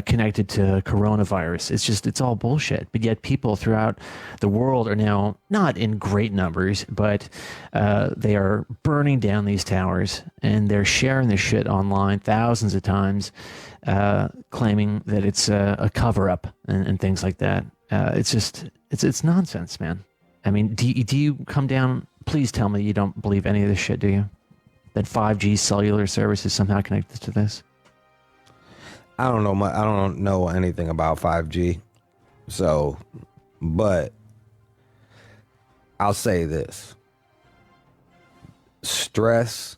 connected to coronavirus, it's all bullshit. But yet people throughout the world are now, not in great numbers, but they are burning down these towers and they're sharing this shit online thousands of times. Claiming that it's a cover-up and things like that. It's nonsense, man. I mean, do you come down? Please tell me you don't believe any of this shit, do you? That 5G cellular service is somehow connected to this? I don't know. I don't know anything about 5G. So, but I'll say this: stress,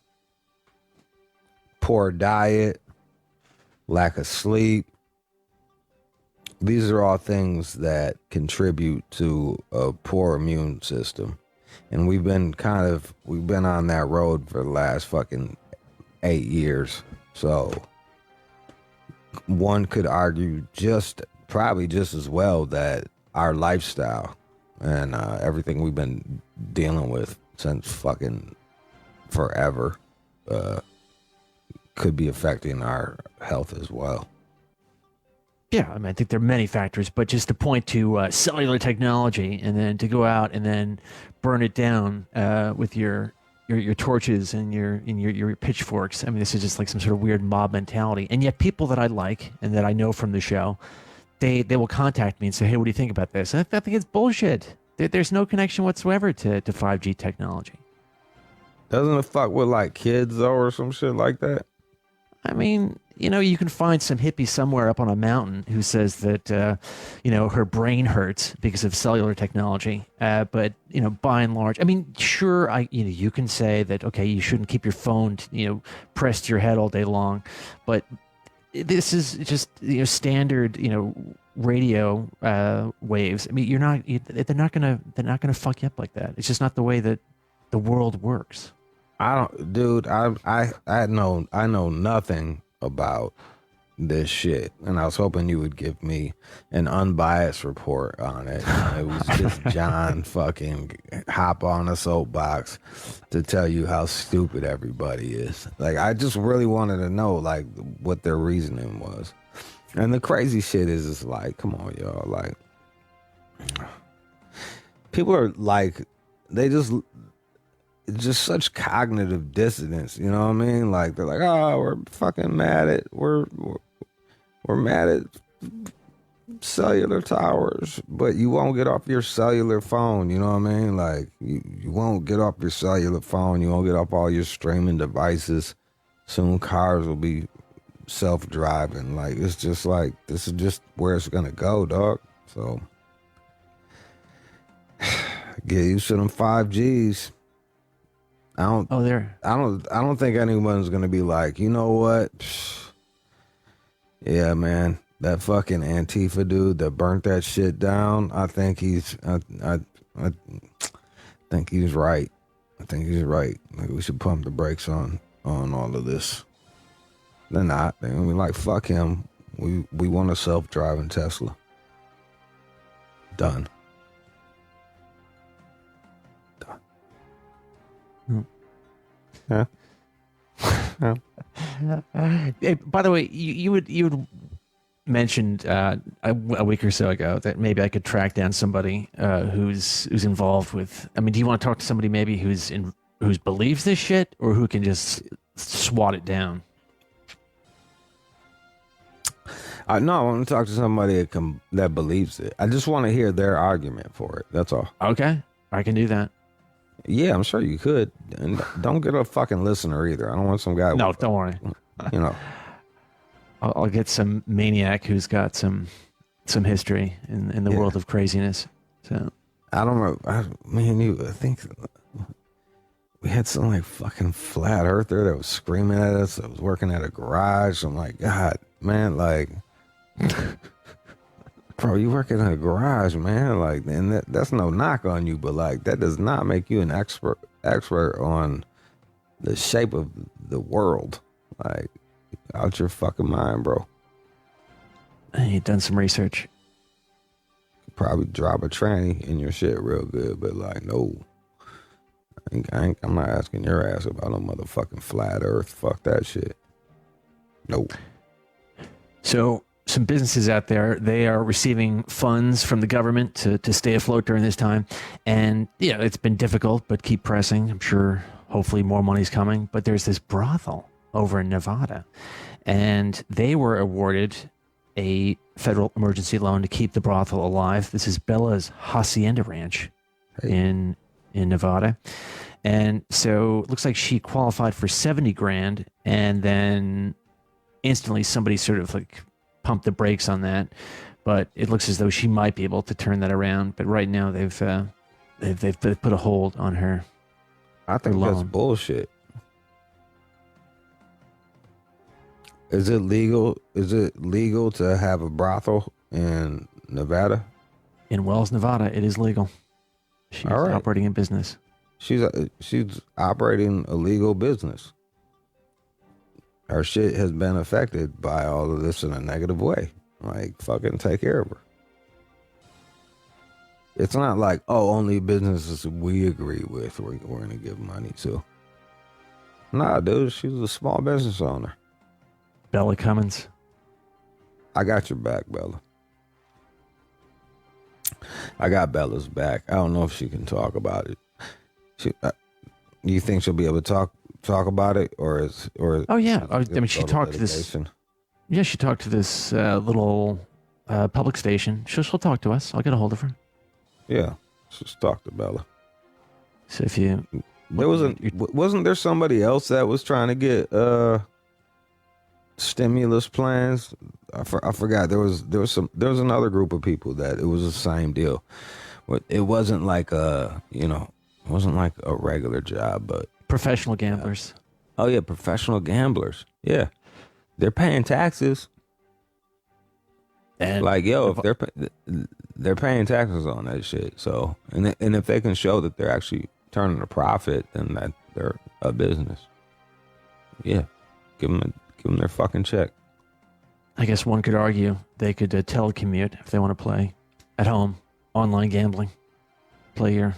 poor diet, lack of sleep. These are all things that contribute to a poor immune system. And we've been on that road for the last fucking 8 years. So one could argue probably just as well that our lifestyle and everything we've been dealing with since fucking forever could be affecting our health as well. Yeah, I mean, I think there are many factors, but just to point to cellular technology and then to go out and then burn it down with your torches and your pitchforks. I mean, this is just like some sort of weird mob mentality. And yet people that I like and that I know from the show, they will contact me and say, hey, what do you think about this? And I think it's bullshit. There's no connection whatsoever to 5G technology. Doesn't it fuck with like kids though or some shit like that? I mean, you can find some hippie somewhere up on a mountain who says that, her brain hurts because of cellular technology. But, by and large, I mean, sure, you can say that, okay, you shouldn't keep your phone, pressed to your head all day long. But this is just, standard, radio waves. I mean, they're not gonna fuck you up like that. It's just not the way that the world works. I know nothing about this shit, and I was hoping you would give me an unbiased report on it. It was just John fucking hop on a soapbox to tell you how stupid everybody is. Like, I just really wanted to know like what their reasoning was. And the crazy shit is, it's like, come on, y'all. Like, people are like, they just such cognitive dissonance. You know what I mean? Like, they're like, oh, we're fucking mad at, we're mad at cellular towers, but you won't get off your cellular phone. You know what I mean? Like, you won't get off your cellular phone. You won't get off all your streaming devices. Soon cars will be self-driving. Like, it's just like, this is just where it's gonna go, dog. So get used to them 5Gs. I don't think anyone's gonna be like, you know what? Yeah, man, that fucking Antifa dude that burnt that shit down, I think he's I think he's right. I think he's right. Like, we should pump the brakes on all of this. They're not. They're gonna be like, fuck him. We want a self-driving Tesla. Done. Yeah. Hey, by the way, you would mentioned a week or so ago that maybe I could track down somebody who's involved with. I mean, do you want to talk to somebody maybe who's believes this shit, or who can just swat it down? No, I want to talk to somebody that believes it. I just want to hear their argument for it. That's all. Okay, I can do that. Yeah, I'm sure you could. And don't get a fucking listener either. I don't want some guy. No, don't worry. You know, I'll get some maniac who's got some history in the world of craziness. So I don't know. I think we had some like fucking flat earther that was screaming at us. That was working at a garage. I'm like, God, man, like, bro, you work in a garage, man. Like, and that's no knock on you, but like, that does not make you an expert on the shape of the world. Like, out your fucking mind, bro. You've done some research. Probably drop a tranny in your shit real good, but like, no. I'm not asking your ass about no motherfucking flat earth. Fuck that shit. Nope. So some businesses out there, they are receiving funds from the government to stay afloat during this time. And, yeah, it's been difficult, but keep pressing. I'm sure hopefully more money's coming. But there's this brothel over in Nevada, and they were awarded a federal emergency loan to keep the brothel alive. This is Bella's Hacienda Ranch in Nevada. And so it looks like she qualified for $70,000, and then instantly somebody sort of like pumped the brakes on that. But it looks as though she might be able to turn that around. But right now they've put a hold on her. I think that's bullshit. Is it legal? Is it legal to have a brothel in Nevada? In Wells, Nevada, it is legal. She's operating a business. She's operating a legal business. Her shit has been affected by all of this in a negative way. Like, fucking take care of her. It's not like, oh, only businesses we agree with we're going to give money to. Nah, dude, she's a small business owner. Bella Cummins. I got your back, Bella. I got Bella's back. I don't know if she can talk about it. You think she'll be able to talk about it, or? Oh yeah, I mean, she talked to this. Yeah, she talked to this little public station. She'll talk to us. I'll get a hold of her. Yeah, just talk to Bella. So if you, wasn't there somebody else that was trying to get stimulus plans? I forgot. There was another group of people that it was the same deal. But it wasn't like it wasn't like a regular job, but professional gamblers. Oh yeah, professional gamblers. Yeah, they're paying taxes. And like, yo, if they're paying taxes on that shit. So, and if they can show that they're actually turning a profit, then that they're a business. Yeah, give them their fucking check. I guess one could argue they could telecommute if they want to play at home, online gambling, play your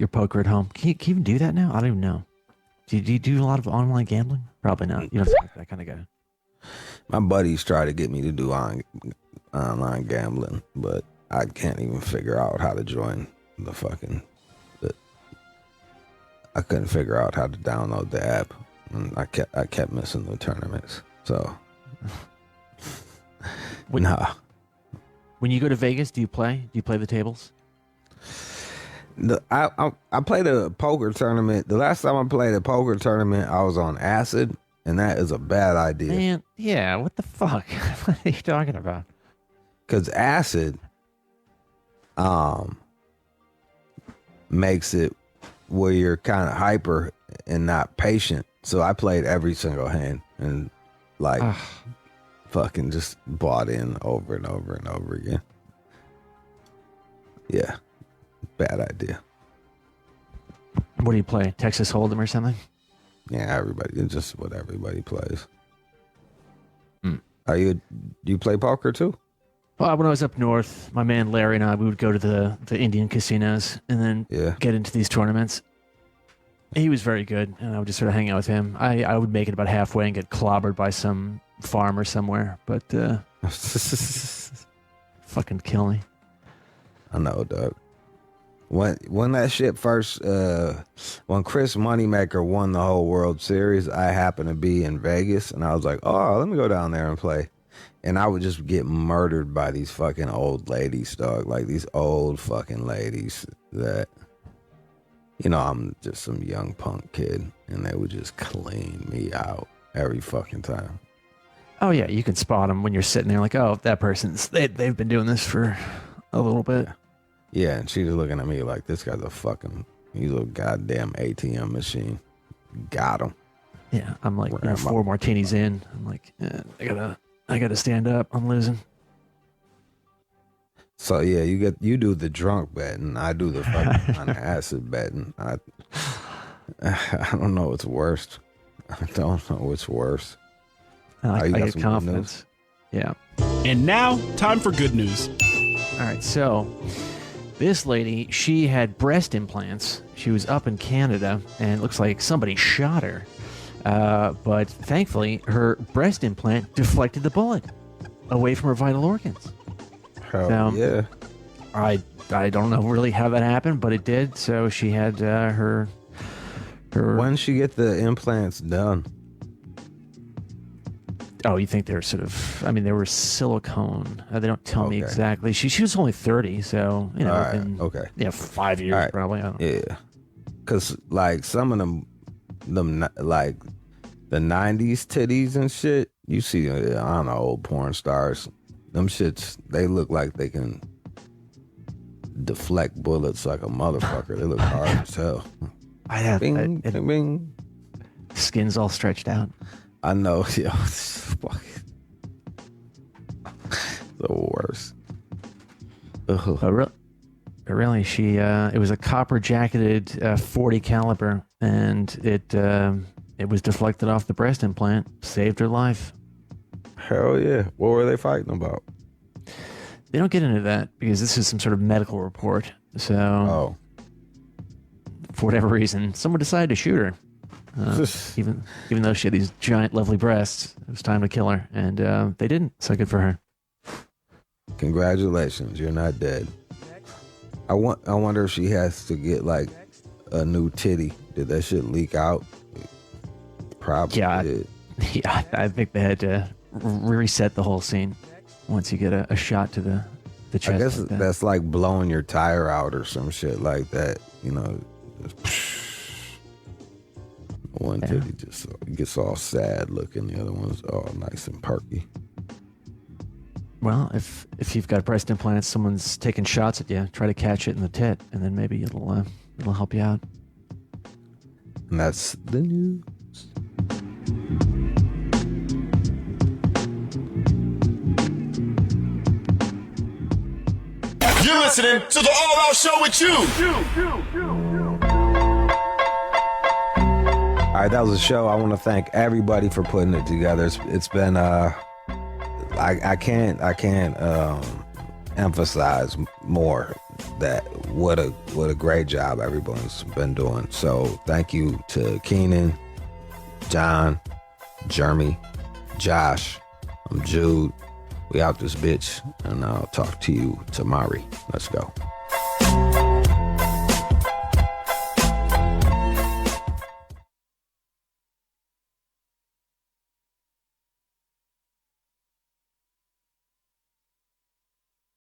poker at home. Can you even do that now? I don't even know. Do you do a lot of online gambling? Probably not. You don't seem like that kind of guy. My buddies try to get me to do online gambling, but I can't even figure out how to join the fucking. I couldn't figure out how to download the app, and I kept missing the tournaments. So, nah. When you go to Vegas, do you play? Do you play the tables? I played a poker tournament. The last time I played a poker tournament, I was on acid, and that is a bad idea. Man, yeah, what the fuck? What are you talking about? Because acid makes it where you're kind of hyper and not patient. So I played every single hand and fucking just bought in over and over and over again. Yeah, bad idea. What do you play? Texas Hold'em or something? Yeah, it's just what everybody plays. Do you play poker too? Well, when I was up north, my man Larry and I, we would go to the Indian casinos and then get into these tournaments. He was very good, and I would just sort of hang out with him. I would make it about halfway and get clobbered by some farmer somewhere, but fucking kill me. I know, dog. When that shit first, when Chris Moneymaker won the whole World Series, I happened to be in Vegas, and I was like, oh, let me go down there and play. And I would just get murdered by these fucking old ladies, dog. Like these old fucking ladies that, I'm just some young punk kid, and they would just clean me out every fucking time. Oh, yeah, you can spot them when you're sitting there like, oh, that person's, they've been doing this for a little bit. Yeah, and she was looking at me like, this guy's he's a goddamn ATM machine. Got him. Yeah, I'm like 4 martinis in. I'm like, I gotta stand up. I'm losing. So yeah, you do the drunk betting. I do the fucking on acid betting. I don't know what's worse. I don't know what's worse. I get confidence. Yeah. And now, time for good news. All right, so this lady, she had breast implants. She was up in Canada, and it looks like somebody shot her. But thankfully, her breast implant deflected the bullet away from her vital organs. Yeah. I don't know really how that happened, but it did. So she had her. When did she get the implants done? Oh, you think they're sort of? I mean, they were silicone. They don't tell me exactly. She was only 30, so okay. Yeah, 5 years probably. Yeah, because like some of them like the 90s titties and shit, you see, I don't know, old porn stars, them shits, they look like they can deflect bullets like a motherfucker. They look hard as hell. I have bing, bing. Skin's all stretched out. I know, yo, fuck. The worst. Really, she it was a copper jacketed 40 caliber, and it was deflected off the breast implant, saved her life. Hell yeah! What were they fighting about? They don't get into that because this is some sort of medical report. So, for whatever reason, someone decided to shoot her. Even though she had these giant, lovely breasts, it was time to kill her, and they didn't. So good for her. Congratulations, you're not dead. I wonder if she has to get like a new titty. Did that shit leak out? Probably did. Yeah, I think they had to reset the whole scene once you get a shot to the chest. I guess that's like blowing your tire out or some shit like that. One titty just gets all sad looking. The other one's all nice and perky. Well, if you've got breast implants, someone's taking shots at you, try to catch it in the tit, and then maybe it'll help you out. And that's the news. You're listening to the All Out Show with you. All right, that was a show. I want to thank everybody for putting it together. It's been I can't emphasize more that what a great job everyone's been doing. So thank you to Keenan, John, Jeremy, Josh, I'm Jude. We out this bitch, and I'll talk to you tomorrow. Let's go.